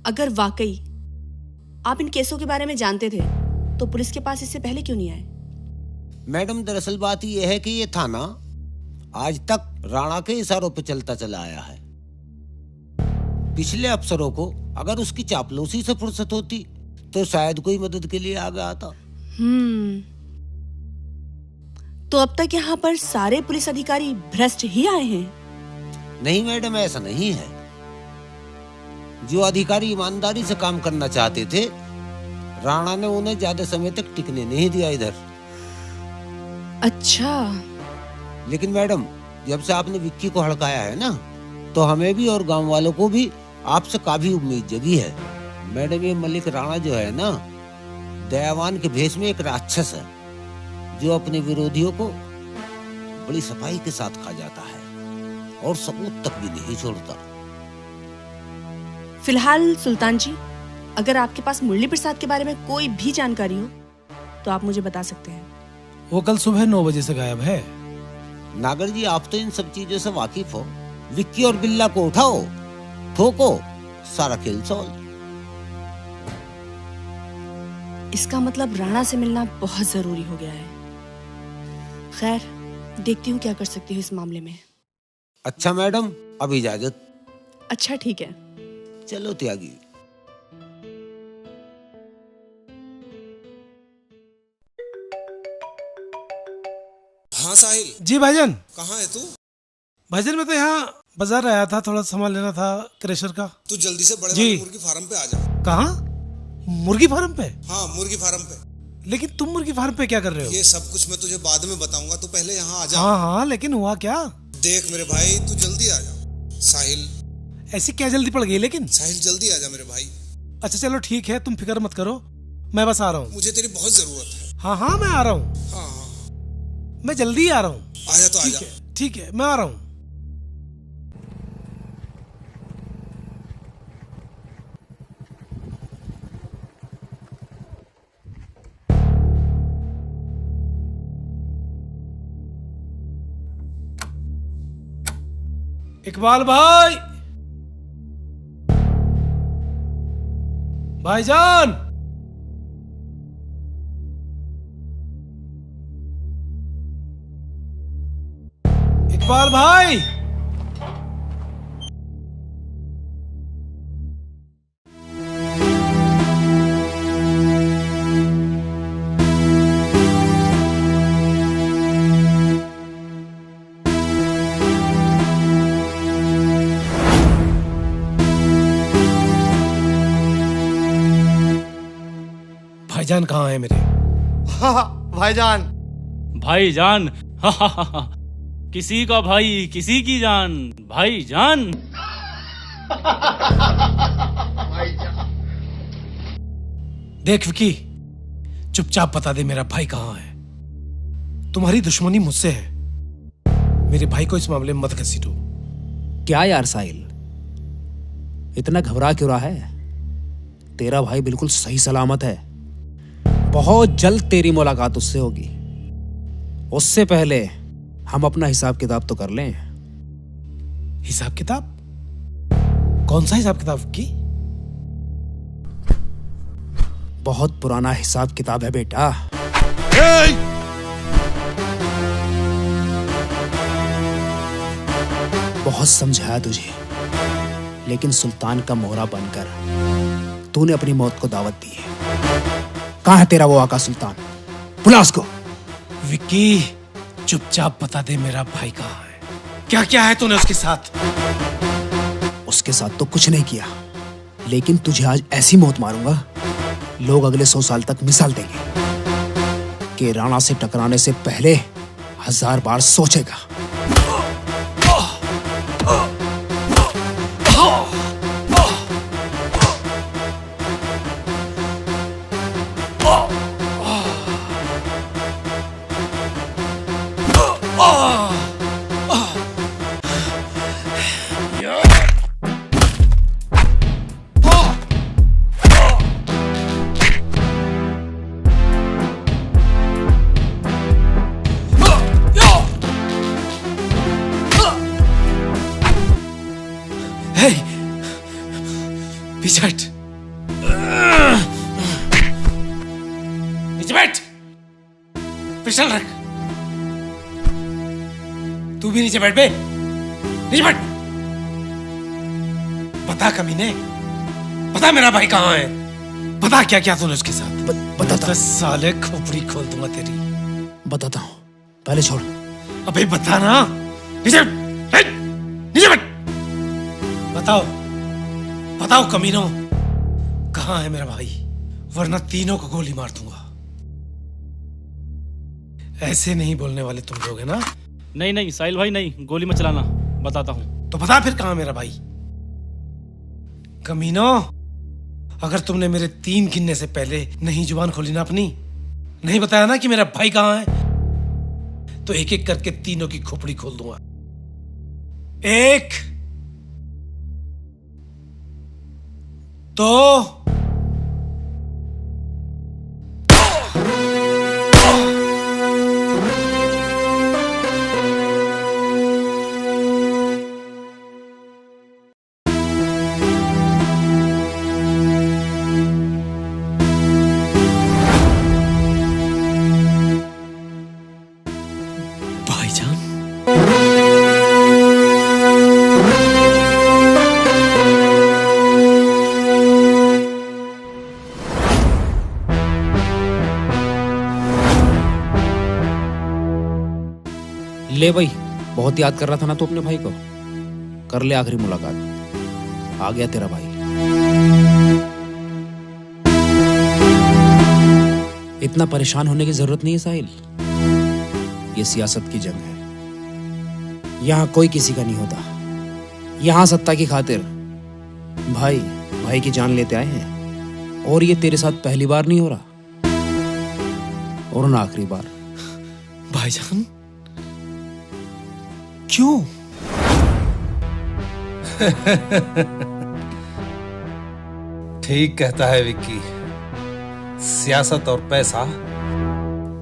अगर वाकई आप इन केसों के बारे में जानते थे तो पुलिस के पास इससे पहले क्यों नहीं आए? मैडम, दरअसल बात यह है कि ये थाना आज तक राणा के इशारों पे चलता चला आया है। पिछले अफसरों को अगर उसकी चापलूसी से फुर्सत होती तो शायद कोई मदद के लिए आगे आता। तो अब तक यहाँ पर सारे पुलिस अधिकारी भ्रष्ट ही आए हैं? नहीं मैडम, ऐसा नहीं है। जो अधिकारी ईमानदारी से काम करना चाहते थे, राणा ने उन्हें ज्यादा समय तक टिकने नहीं दिया इधर। अच्छा। लेकिन मैडम, जब से आपने विक्की को हड़काया है ना, तो हमें भी और गांव वालों को भी आपसे काफी उम्मीद जगी है। मैडम, ये मलिक राणा जो है ना, दयावान के भेष में एक राक्षस है, जो अपने विरोधियों को बड़ी सफाई के साथ खा जाता है और सबूत तक भी नहीं छोड़ता। फिलहाल सुल्तान जी, अगर आपके पास मुरली प्रसाद के बारे में कोई भी जानकारी हो तो आप मुझे बता सकते हैं। वो कल सुबह 9 बजे से गायब है। नागर जी, आप तो इन सब चीजों से वाकिफ हो। विक्की और बिल्ला को उठाओ, ठोको, सारा खेल सॉल्व। इसका मतलब राणा से मिलना बहुत जरूरी हो गया है। खैर, देखती हूँ क्या कर सकती हूँ इस मामले में। अच्छा मैडम, अब इजाजत। अच्छा, ठीक है। चलो त्यागी। हाँ साहिल। जी भाईजान। कहाँ है तू? भाईजान, मैं तो यहाँ बाजार आया था, थोड़ा सामान लेना था क्रेशर का। तू जल्दी से बड़े वाले मुर्गी फार्म पे आ जा। कहाँ? मुर्गी फार्म पे? हाँ, मुर्गी फार्म पे। लेकिन तुम मुर्गी फार्म पे क्या कर रहे हो? ये सब कुछ मैं तुझे बाद में बताऊंगा, तू पहले यहाँ आ जा। हाँ, लेकिन हुआ क्या? देख मेरे भाई, तू जल्दी आ जा। साहिल। ऐसी क्या जल्दी पड़ गई लेकिन? साहिल, जल्दी आ जा मेरे भाई। अच्छा चलो ठीक है, तुम फिक्र मत करो, मैं बस आ रहा हूँ। मुझे तेरी बहुत जरूरत है। हाँ, मैं आ रहा हूँ। हाँ। मैं जल्दी आ रहा हूँ। आजा तो आजा। ठीक है, मैं आ रहा हूँ। इकबाल भाई, भाईजान, इकबाल भाई, भाईजान कहाँ है मेरे? भाईजान, भाईजान, किसी का भाई किसी की जान, भाईजान। देख विकी, चुपचाप बता दे मेरा भाई कहाँ है। तुम्हारी दुश्मनी मुझसे है, मेरे भाई को इस मामले में मत घसीटो। क्या यार साहिल, इतना घबरा क्यों रहा है? तेरा भाई बिल्कुल सही सलामत है। बहुत जल्द तेरी मुलाकात उससे होगी। उससे पहले हम अपना हिसाब किताब तो कर लें। हिसाब किताब? कौन सा हिसाब किताब की? बहुत पुराना हिसाब किताब है बेटा। बहुत समझाया तुझे, लेकिन सुल्तान का मोहरा बनकर तूने अपनी मौत को दावत दी है। कहाँ है तेरा वो आका सुल्तान? बुला उसको। विक्की, चुपचाप बता दे मेरा भाई कहाँ है। क्या क्या है तूने उसके साथ? उसके साथ तो कुछ नहीं किया, लेकिन तुझे आज ऐसी मौत मारूंगा, लोग अगले 100 साल तक मिसाल देंगे कि राणा से टकराने से पहले 1000 बार सोचेगा। पीछे हट। नीचे बैठ। पिस्टल रख। तू भी नीचे बैठ बे। नीचे बैठ। बता कमीने, बता मेरा भाई कहाँ है? बता क्या क्या तूने उसके साथ? बताता। साले खोपड़ी खोल दूंगा तेरी। बताता हूँ, पहले छोड़। अबे बता ना। नीचे बैठ। नीचे बैठ। बताओ बताओ कमीनों, कहाँ है मेरा भाई? वरना तीनों को गोली मार दूंगा। ऐसे नहीं बोलने वाले तुम लोग है ना? नहीं नहीं साहिल भाई, नहीं, गोली मत चलाना, बताता हूँ। तो बता फिर कहाँ मेरा भाई? कमीनों, अगर तुमने मेरे 3 गिनने से पहले नहीं जुबान खोली ना अपनी, नहीं बताया ना कि मेरा भाई कहाँ है, तो एक एक करके तीनों की खोपड़ी खोल दूंगा। 1 2 ले भाई, बहुत याद कर रहा था ना तू अपने भाई को। कर ले आखिरी मुलाकात। आ गया तेरा भाई। इतना परेशान होने की जरूरत नहीं है साहिल। ये सियासत की जंग है, यहाँ कोई किसी का नहीं होता। यहाँ सत्ता की खातिर भाई भाई की जान लेते आए हैं, और ये तेरे साथ पहली बार नहीं हो रहा और ना आखिरी बार। भाईजान, क्यों? ठीक कहता है विक्की, सियासत और पैसा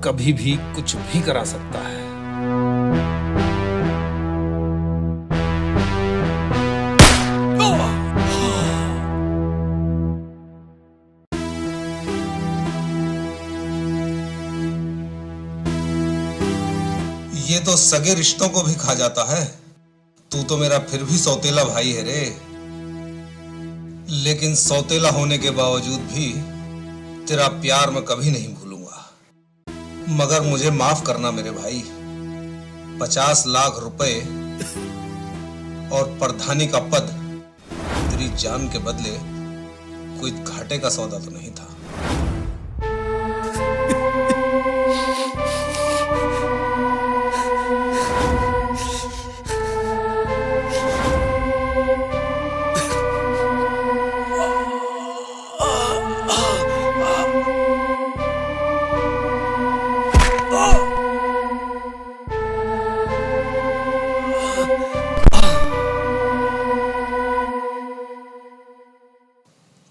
कभी भी कुछ भी करा सकता है। ये तो सगे रिश्तों को भी खा जाता है। तू तो मेरा फिर भी सौतेला भाई है रे, लेकिन सौतेला होने के बावजूद भी तेरा प्यार मैं कभी नहीं भूलूंगा। मगर मुझे माफ करना मेरे भाई, 50 लाख रुपए और प्रधानी का पद तेरी जान के बदले कोई घाटे का सौदा तो नहीं था।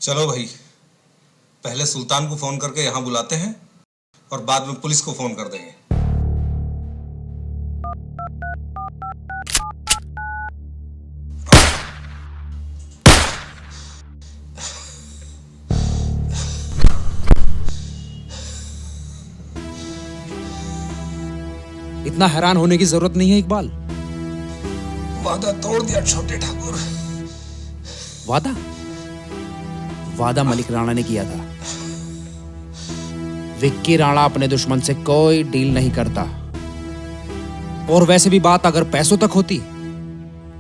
चलो भाई, पहले सुल्तान को फोन करके यहां बुलाते हैं और बाद में पुलिस को फोन कर देंगे। इतना हैरान होने की जरूरत नहीं है इकबाल। वादा तोड़ दिया छोटे ठाकुर। वादा? वादा मलिक राणा ने किया था। विक्की राणा अपने दुश्मन से कोई डील नहीं करता। और वैसे भी बात अगर पैसों तक होती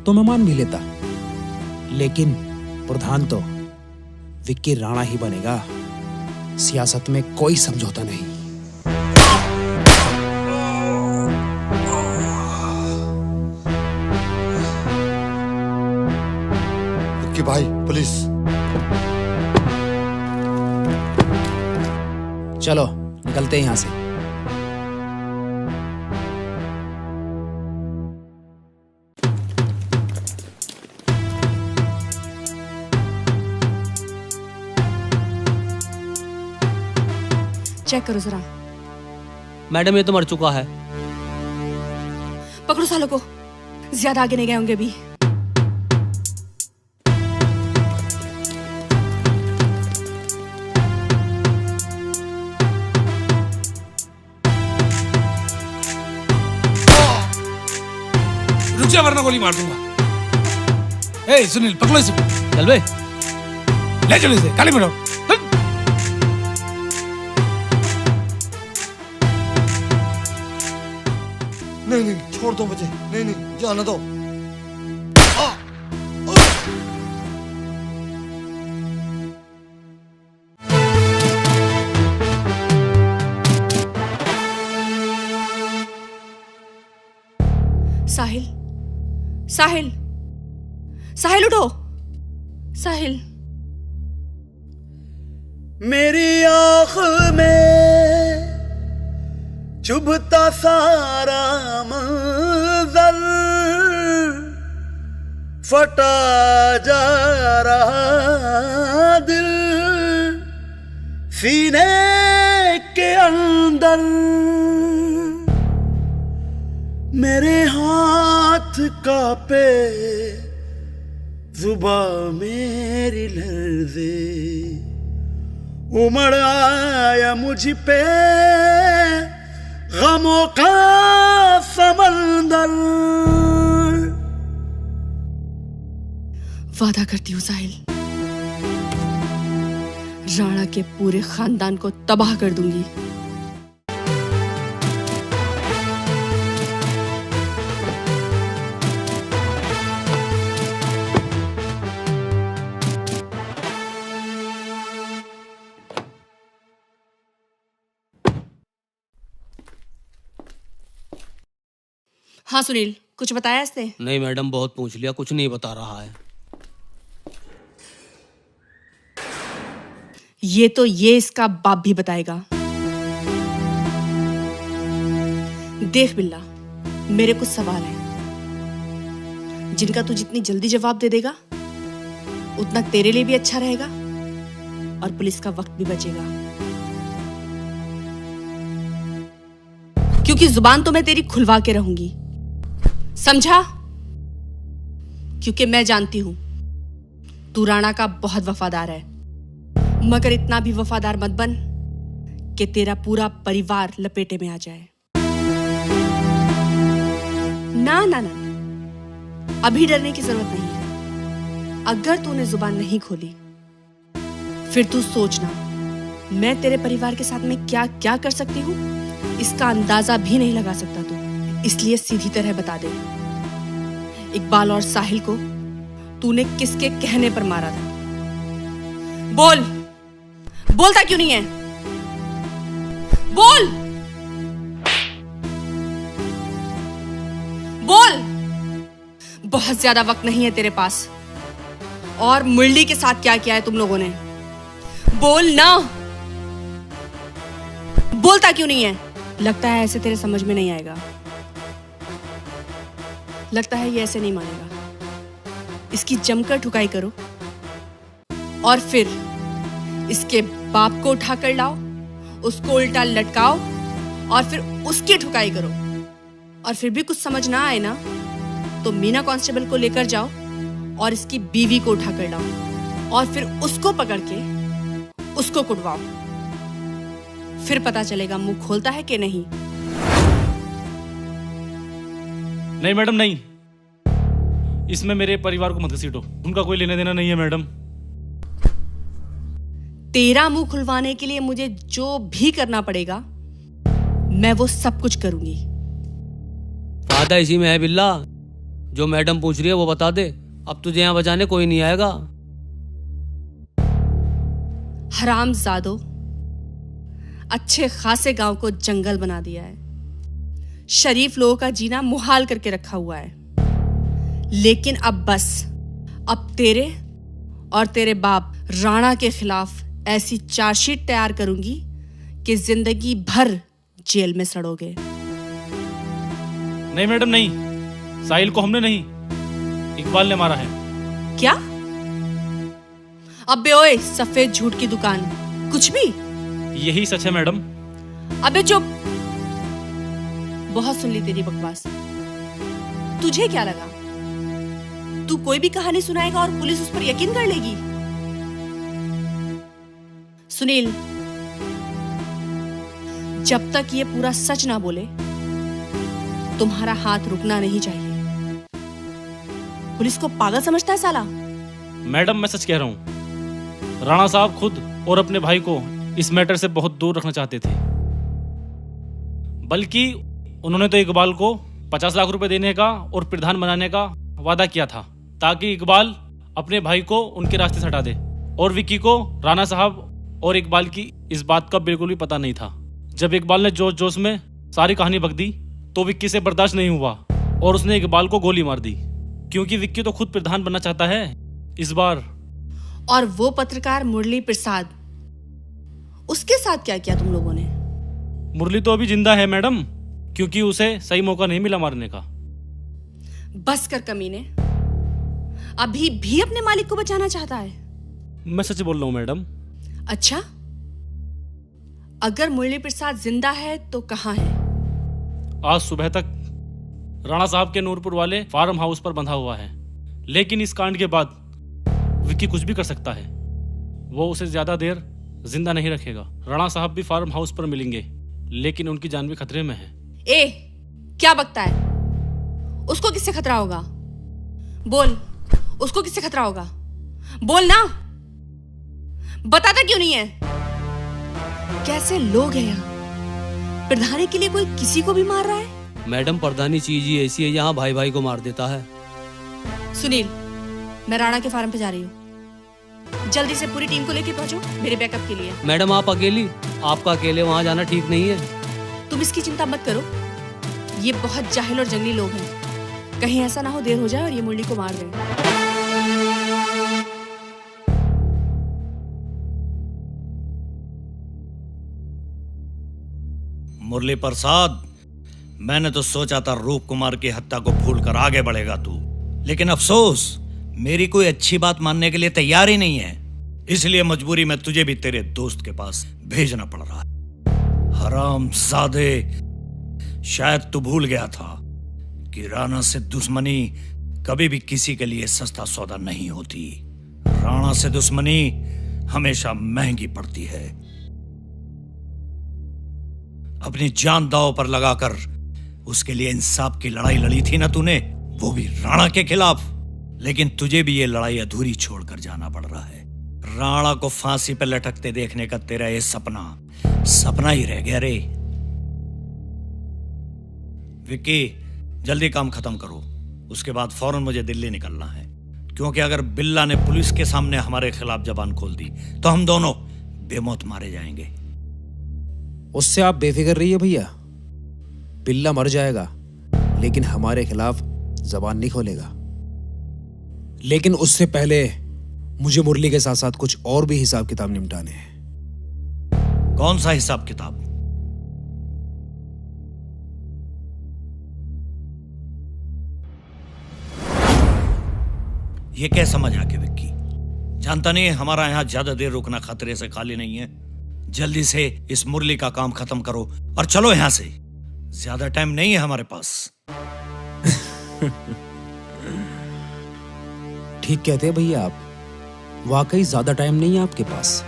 तो मैं मान भी लेता, लेकिन प्रधान तो विक्की राणा ही बनेगा। सियासत में कोई समझौता नहीं। विक्की भाई, पुलिस। चलो निकलते हैं यहां से। चेक करो जरा। मैडम ये तो मर चुका है। पकड़ो सालों को, ज्यादा आगे नहीं गए होंगे अभी। रुक जा वरना गोली मार दूंगा। ए सुनील, पकड़ो इसे। चल बे, ले चलो इसे, गाड़ी बढ़ाओ। नहीं नहीं, छोड़ दो मुझे। नहीं नहीं, जाना दो। साहिल, साहिल, साहिल उठो। साहिल, मेरी आँख में चुभता सारा मंजर, फटा जा रहा दिल सीने के अंदर। मेरे हाथ कांपे, जुबां मेरी लर्ज़े, उमड़ आया मुझ पे गमों का समंदर। वादा करती हूँ साहिल, राणा के पूरे खानदान को तबाह कर दूंगी। हाँ सुनील, कुछ बताया इसने? नहीं मैडम, बहुत पूछ लिया, कुछ नहीं बता रहा है। ये इसका बाप भी बताएगा। देख बिल्ला, मेरे कुछ सवाल हैं जिनका तू जितनी जल्दी जवाब दे देगा उतना तेरे लिए भी अच्छा रहेगा और पुलिस का वक्त भी बचेगा। क्योंकि जुबान तो मैं तेरी खुलवा के रहूंगी, समझा? क्योंकि मैं जानती हूं तू राणा का बहुत वफादार है, मगर इतना भी वफादार मत बन कि तेरा पूरा परिवार लपेटे में आ जाए। ना ना ना, अभी डरने की जरूरत नहीं है। अगर तूने जुबान नहीं खोली फिर तू सोचना मैं तेरे परिवार के साथ में क्या क्या कर सकती हूँ इसका अंदाजा भी नहीं लगा सकता तू। इसलिए सीधी तरह बता दे, इकबाल और साहिल को तूने किसके कहने पर मारा था? बोल, बोलता क्यों नहीं है? बोल, बोल। बहुत ज्यादा वक्त नहीं है तेरे पास। और मुरली के साथ क्या किया है तुम लोगों ने? बोल ना। बोलता क्यों नहीं है? लगता है ऐसे तेरे समझ में नहीं आएगा। लगता है ये ऐसे नहीं मानेगा। इसकी जमकर ठुकाई करो और फिर इसके बाप को उठाकर लाओ, उसको उल्टा लटकाओ और फिर उसकी ठुकाई करो। और फिर भी कुछ समझ ना आए ना तो मीना कांस्टेबल को लेकर जाओ और इसकी बीवी को उठाकर लाओ और फिर उसको पकड़ के उसको कुटवाओ। फिर पता चलेगा मुंह खोलता है कि नहीं। नहीं मैडम, नहीं, इसमें मेरे परिवार को मत घसीटो, उनका कोई लेना देना नहीं है मैडम। तेरा मुंह खुलवाने के लिए मुझे जो भी करना पड़ेगा मैं वो सब कुछ करूंगी। फायदा इसी में है बिल्ला, जो मैडम पूछ रही है वो बता दे। अब तुझे यहाँ बचाने कोई नहीं आएगा। हरामजादो, अच्छे खासे गांव को जंगल बना दिया है, शरीफ लोगों का जीना मुहाल करके रखा हुआ है। लेकिन अब बस, अब तेरे और तेरे बाप राणा के खिलाफ ऐसी चार्जशीट तैयार करूंगी कि जिंदगी भर जेल में सड़ोगे। नहीं मैडम, नहीं, साहिल को हमने नहीं, इकबाल ने मारा है। क्या? अबे ओए, सफेद झूठ की दुकान, कुछ भी? यही सच है मैडम। अबे चुप, बहुत सुन ली तेरी बकवास। तुझे क्या लगा तू कोई भी कहानी सुनाएगा और पुलिस उस पर यकीन कर लेगी? सुनील, जब तक ये पूरा सच ना बोले तुम्हारा हाथ रुकना नहीं चाहिए। पुलिस को पागल समझता है साला? मैडम मैं सच कह रहा हूं, राणा साहब खुद और अपने भाई को इस मैटर से बहुत दूर रखना चाहते थे। बल्कि उन्होंने तो इकबाल को 50 लाख रुपए देने का और प्रधान बनाने का वादा किया था ताकि इकबाल अपने भाई को उनके रास्ते से हटा दे। और विक्की को राणा साहब और इकबाल की इस बात का बिल्कुल भी पता नहीं था। जब इकबाल ने जोश जोश में सारी कहानी बक दी तो विक्की से बर्दाश्त नहीं हुआ और उसने इकबाल को गोली मार दी, क्योंकि विक्की तो खुद प्रधान बनना चाहता है इस बार। और वो पत्रकार मुरली प्रसाद, उसके साथ क्या किया तुम लोगों ने? मुरली तो अभी जिंदा है मैडम, क्योंकि उसे सही मौका नहीं मिला मारने का। बस कर कमीने, अभी भी अपने मालिक को बचाना चाहता है? मैं सच बोल रहा हूं मैडम। अच्छा, अगर मुरली प्रसाद जिंदा है तो कहां है? आज सुबह तक राणा साहब के नूरपुर वाले फार्म हाउस पर बंधा हुआ है, लेकिन इस कांड के बाद विक्की कुछ भी कर सकता है। वो उसे ज्यादा देर जिंदा नहीं रखेगा। राणा साहब भी फार्म हाउस पर मिलेंगे, लेकिन उनकी जान भी खतरे में है। ए, क्या बकता है? उसको किससे खतरा होगा? बोल, उसको किससे खतरा होगा? बोल ना, बताता क्यों नहीं है? कैसे लोग हैं यहाँ? प्रधानी के लिए कोई किसी को भी मार रहा है? मैडम प्रधानी चीज ही ऐसी है, यहाँ भाई भाई को मार देता है। सुनील, मैं राणा के फार्म पे जा रही हूँ, जल्दी से पूरी टीम को लेके पहुंचो मेरे बैकअप के लिए। मैडम आप अकेली? आपका अकेले वहाँ जाना ठीक नहीं है। तुम इसकी चिंता मत करो, ये बहुत जाहिल और जंगली लोग हैं। कहीं ऐसा ना हो देर हो जाए और ये मुरली को मार दें। मुरली प्रसाद, मैंने तो सोचा था रूप कुमार की हत्या को भूलकर आगे बढ़ेगा तू, लेकिन अफसोस मेरी कोई अच्छी बात मानने के लिए तैयार ही नहीं है। इसलिए मजबूरी में तुझे भी तेरे दोस्त के पास भेजना पड़ रहा है। हरामजादे, शायद तू भूल गया था कि राणा से दुश्मनी कभी भी किसी के लिए सस्ता सौदा नहीं होती। राणा से दुश्मनी हमेशा महंगी पड़ती है। अपनी जान दांव पर लगाकर उसके लिए इंसाफ की लड़ाई लड़ी थी ना तूने, वो भी राणा के खिलाफ। लेकिन तुझे भी ये लड़ाई अधूरी छोड़कर जाना पड़ रहा है। राणा को फांसी पर लटकते देखने का तेरा ये सपना ही रह गया रे। विक्की, जल्दी काम खत्म करो, उसके बाद फौरन मुझे दिल्ली निकलना है, क्योंकि अगर बिल्ला ने पुलिस के सामने हमारे खिलाफ जबान खोल दी तो हम दोनों बेमौत मारे जाएंगे। उससे आप बेफिक्र रहिए भैया, बिल्ला मर जाएगा लेकिन हमारे खिलाफ जबान नहीं खोलेगा। लेकिन उससे पहले मुझे मुरली के साथ साथ कुछ और भी हिसाब किताब निपटाने हैं। कौन सा हिसाब किताब? ये क्या समझ आके विक्की? जानता नहीं है हमारा यहां ज्यादा देर रुकना खतरे से खाली नहीं है। जल्दी से इस मुरली का काम खत्म करो और चलो यहां से, ज्यादा टाइम नहीं है हमारे पास। ठीक कहते हैं भैया आप, वाकई ज्यादा टाइम नहीं है आपके पास।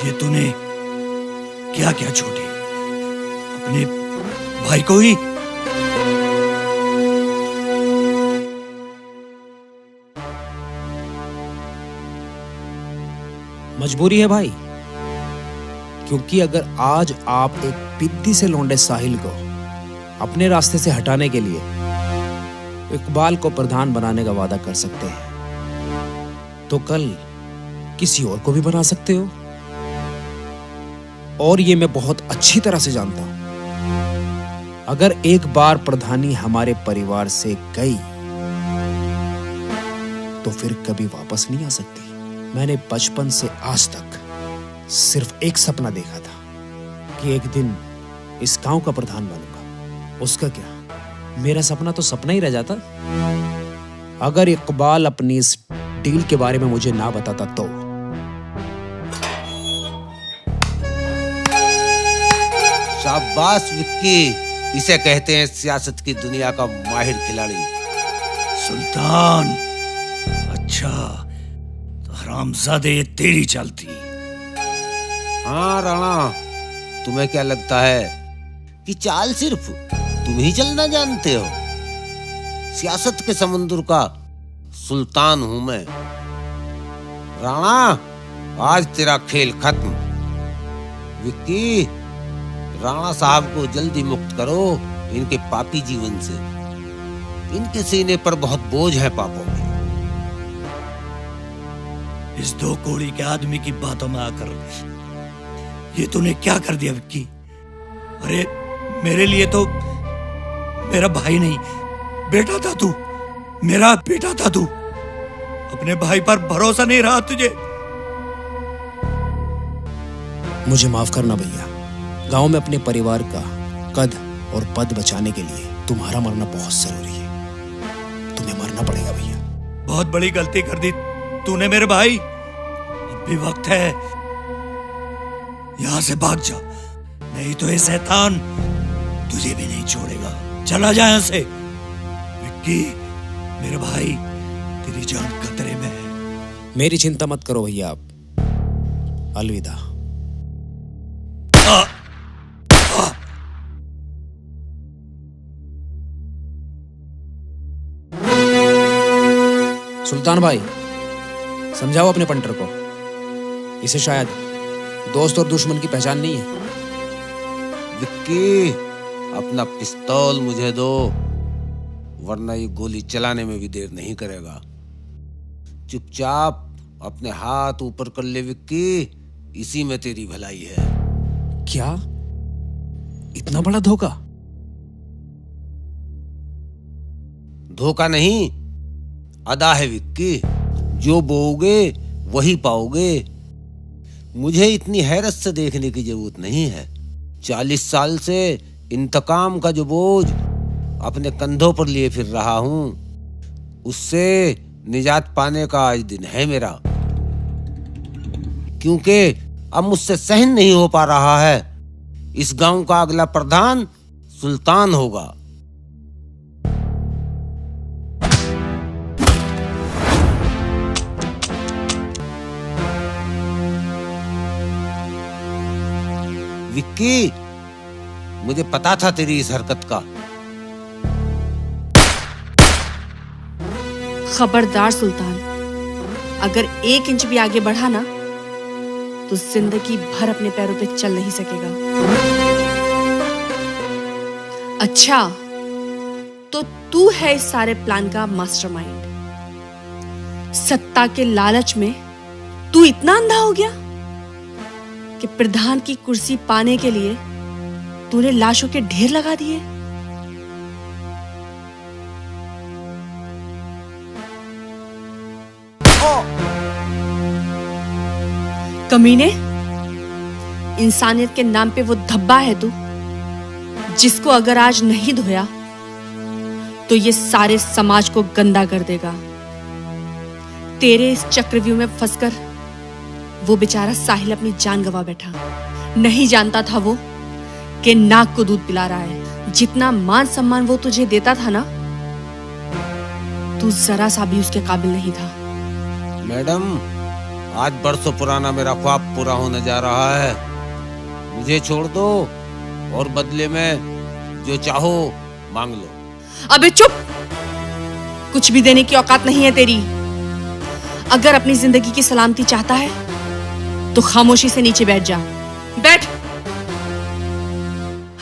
ये तूने क्या क्या छोटे अपने भाई को ही? मजबूरी है भाई, क्योंकि अगर आज आप एक पिद्दी से लौंडे साहिल को अपने रास्ते से हटाने के लिए इकबाल को प्रधान बनाने का वादा कर सकते हैं, तो कल किसी और को भी बना सकते हो। और ये मैं बहुत अच्छी तरह से जानता हूं, अगर एक बार प्रधानी हमारे परिवार से गई तो फिर कभी वापस नहीं आ सकती। मैंने बचपन से आज तक सिर्फ एक सपना देखा था कि एक दिन इस गांव का प्रधान बनूंगा। उसका क्या, मेरा सपना तो सपना ही रह जाता। अगर इकबाल अपनी इस डील के बारे में मुझे ना बताता तो। शाबाश विक्की, इसे कहते हैं सियासत की दुनिया का माहिर खिलाड़ी। सुल्तान, अच्छा तो हरामजादे ये तेरी चलती। हाँ राणा, तुम्हें क्या लगता है कि चाल सिर्फ तुम ही चलना जानते हो? सियासत के समुद्र का सुल्तान हूं मैं। राणा, आज तेरा खेल खत्म। विक्की, राणा साहब को जल्दी मुक्त करो इनके पापी जीवन से। इनके सीने पर बहुत बोझ है पापों के। इस दो कोड़ी के आदमी की बातों में आकर ये तूने क्या कर दिया विक्की? अरे मेरे लिए तो मेरा भाई नहीं बेटा था तू, मेरा बेटा था तू। अपने भाई पर भरोसा नहीं रहा तुझे। मुझे माफ करना भैया, गांव में अपने परिवार का कद और पद बचाने के लिए तुम्हारा मरना बहुत जरूरी है। तुम्हें मरना पड़ेगा भैया। बहुत बड़ी गलती कर दी तूने मेरे भाई। अब भी वक्त है, यहां से भाग जा, नहीं तो ये शैतान तुझे भी नहीं छोड़ेगा। चला जा यहां से। विक्की मेरे भाई, तेरी जान खतरे में है। मेरी चिंता मत करो भैया आप। अलविदा। सुल्तान भाई, समझाओ अपने पंटर को, इसे शायद दोस्त और दुश्मन की पहचान नहीं है। विक्की, अपना पिस्तौल मुझे दो, वरना ये गोली चलाने में भी देर नहीं करेगा। चुपचाप अपने हाथ ऊपर कर ले विक्की, इसी में तेरी भलाई है। क्या? इतना बड़ा धोखा? धोखा नहीं, अदा है विक्की। जो बोओगे वही पाओगे। मुझे इतनी हैरत से देखने की जरूरत नहीं है। 40 साल से इंतकाम का जो बोझ अपने कंधों पर लिए फिर रहा हूं, उससे निजात पाने का आज दिन है मेरा। क्योंकि अब मुझसे सहन नहीं हो पा रहा है, इस गांव का अगला प्रधान सुल्तान होगा। विक्की, मुझे पता था तेरी इस हरकत का। खबरदार सुल्तान, अगर 1 इंच भी आगे बढ़ा ना तो जिंदगी भर अपने पैरों पे चल नहीं सकेगा। अच्छा, तो तू है इस सारे प्लान का मास्टरमाइंड। सत्ता के लालच में तू इतना अंधा हो गया कि प्रधान की कुर्सी पाने के लिए तूने लाशों के ढेर लगा दिए। कमीने, इंसानियत के नाम पे वो धब्बा है तू, जिसको अगर आज नहीं धोया तो ये सारे समाज को गंदा कर देगा। तेरे इस चक्रव्यूह में फंसकर वो बेचारा साहिल अपनी जान गंवा बैठा। नहीं जानता था वो कि नाक को दूध पिला रहा है। जितना मान सम्मान वो तुझे देता था ना, तू जरा सा भी उसके काबिल नहीं था। मैडम, आज बरसों पुराना मेरा ख्वाब पूरा होने जा रहा है। मुझे छोड़ दो और बदले में जो चाहो मांग लो। अबे चुप! कुछ भी देने की औकात नहीं है तेरी। अगर अपनी जिंदगी की सलामती चाहता है तो खामोशी से नीचे बैठ जा। बैठ,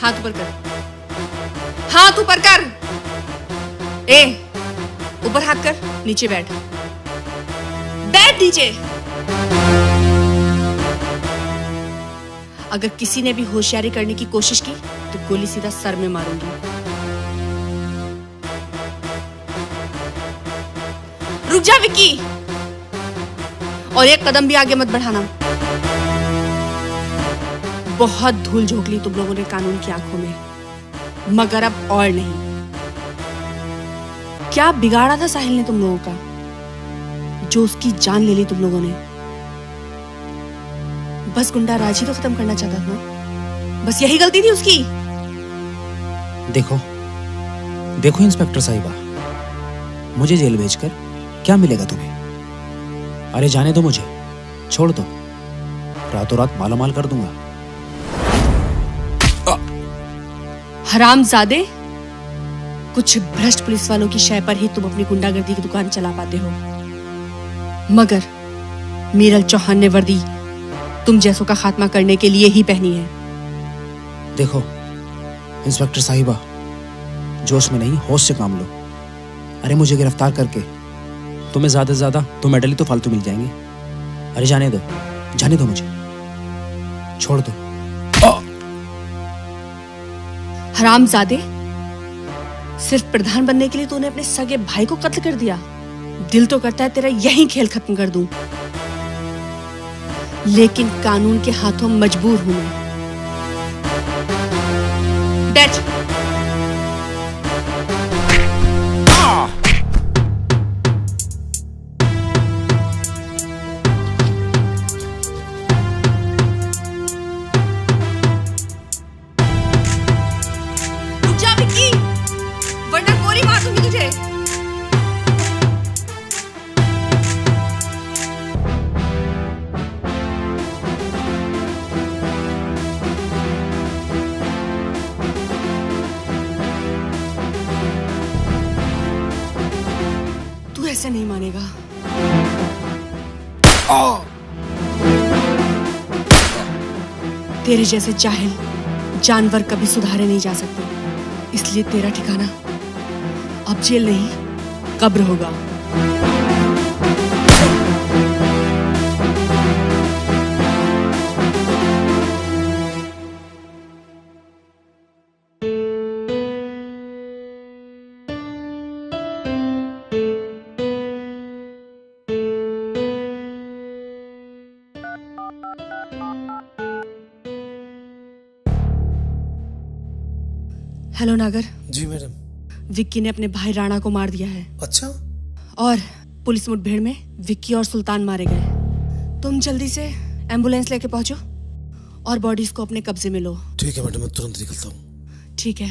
हाथ ऊपर कर, हाथ ऊपर कर। ए, ऊपर हाथ कर, नीचे बैठ। बैठ नीचे। अगर किसी ने भी होशियारी करने की कोशिश की तो गोली सीधा सर में मारूंगी। रुक जा विक्की, और 1 कदम भी आगे मत बढ़ाना। बहुत धूल झोंक ली तुम लोगों ने कानून की आंखों में, मगर अब और नहीं। क्या बिगाड़ा था साहिल ने तुम लोगों का, जो उसकी जान ले ली तुम लोगों ने? बस गुंडा राज ही तो खत्म करना चाहता था, बस यही गलती थी उसकी। देखो देखो इंस्पेक्टर साहिबा, मुझे जेल भेजकर क्या मिलेगा तुम्हें? अरे जाने दो मुझे, छोड़ दो, रातों रात मालामाल कर दूंगा। हरामजादे, कुछ भ्रष्ट पुलिस वालों की शय पर ही तुम अपनी गुंडागर्दी की दुकान चला पाते हो, मगर मीरल चौहान ने वर्दी तुम जैसों का खात्मा करने के लिए ही पहनी है। देखो इंस्पेक्टर साहिबा, जोश में नहीं होश से काम लो। अरे मुझे गिरफ्तार करके तुम्हें ज्यादा से ज्यादा 2 मेडल ही तो फालतू मिल जाएंगे। अरे जाने दो मुझे, छोड़ दो। हरामजादे, सिर्फ प्रधान बनने के लिए तूने अपने सगे भाई को कत्ल कर दिया। दिल तो करता है तेरा यही खेल खत्म कर दूं, लेकिन कानून के हाथों मजबूर हूं मैं। बैठ। रुक जा विक्की, वरना गोली मार दूंगी तुझे। ऐसे नहीं मानेगा। तेरे जैसे जाहिल जानवर कभी सुधारे नहीं जा सकते, इसलिए तेरा ठिकाना अब जेल नहीं कब्र होगा। हेलो नागर। जी मैडम। विक्की ने अपने भाई राणा को मार दिया है। अच्छा। और पुलिस मुठभेड़ में विक्की और सुल्तान मारे गए। तुम जल्दी से एम्बुलेंस लेके पहुंचो और बॉडीज को अपने कब्जे में लो। ठीक है मैडम, मैं तुरंत निकलता हूँ। ठीक है।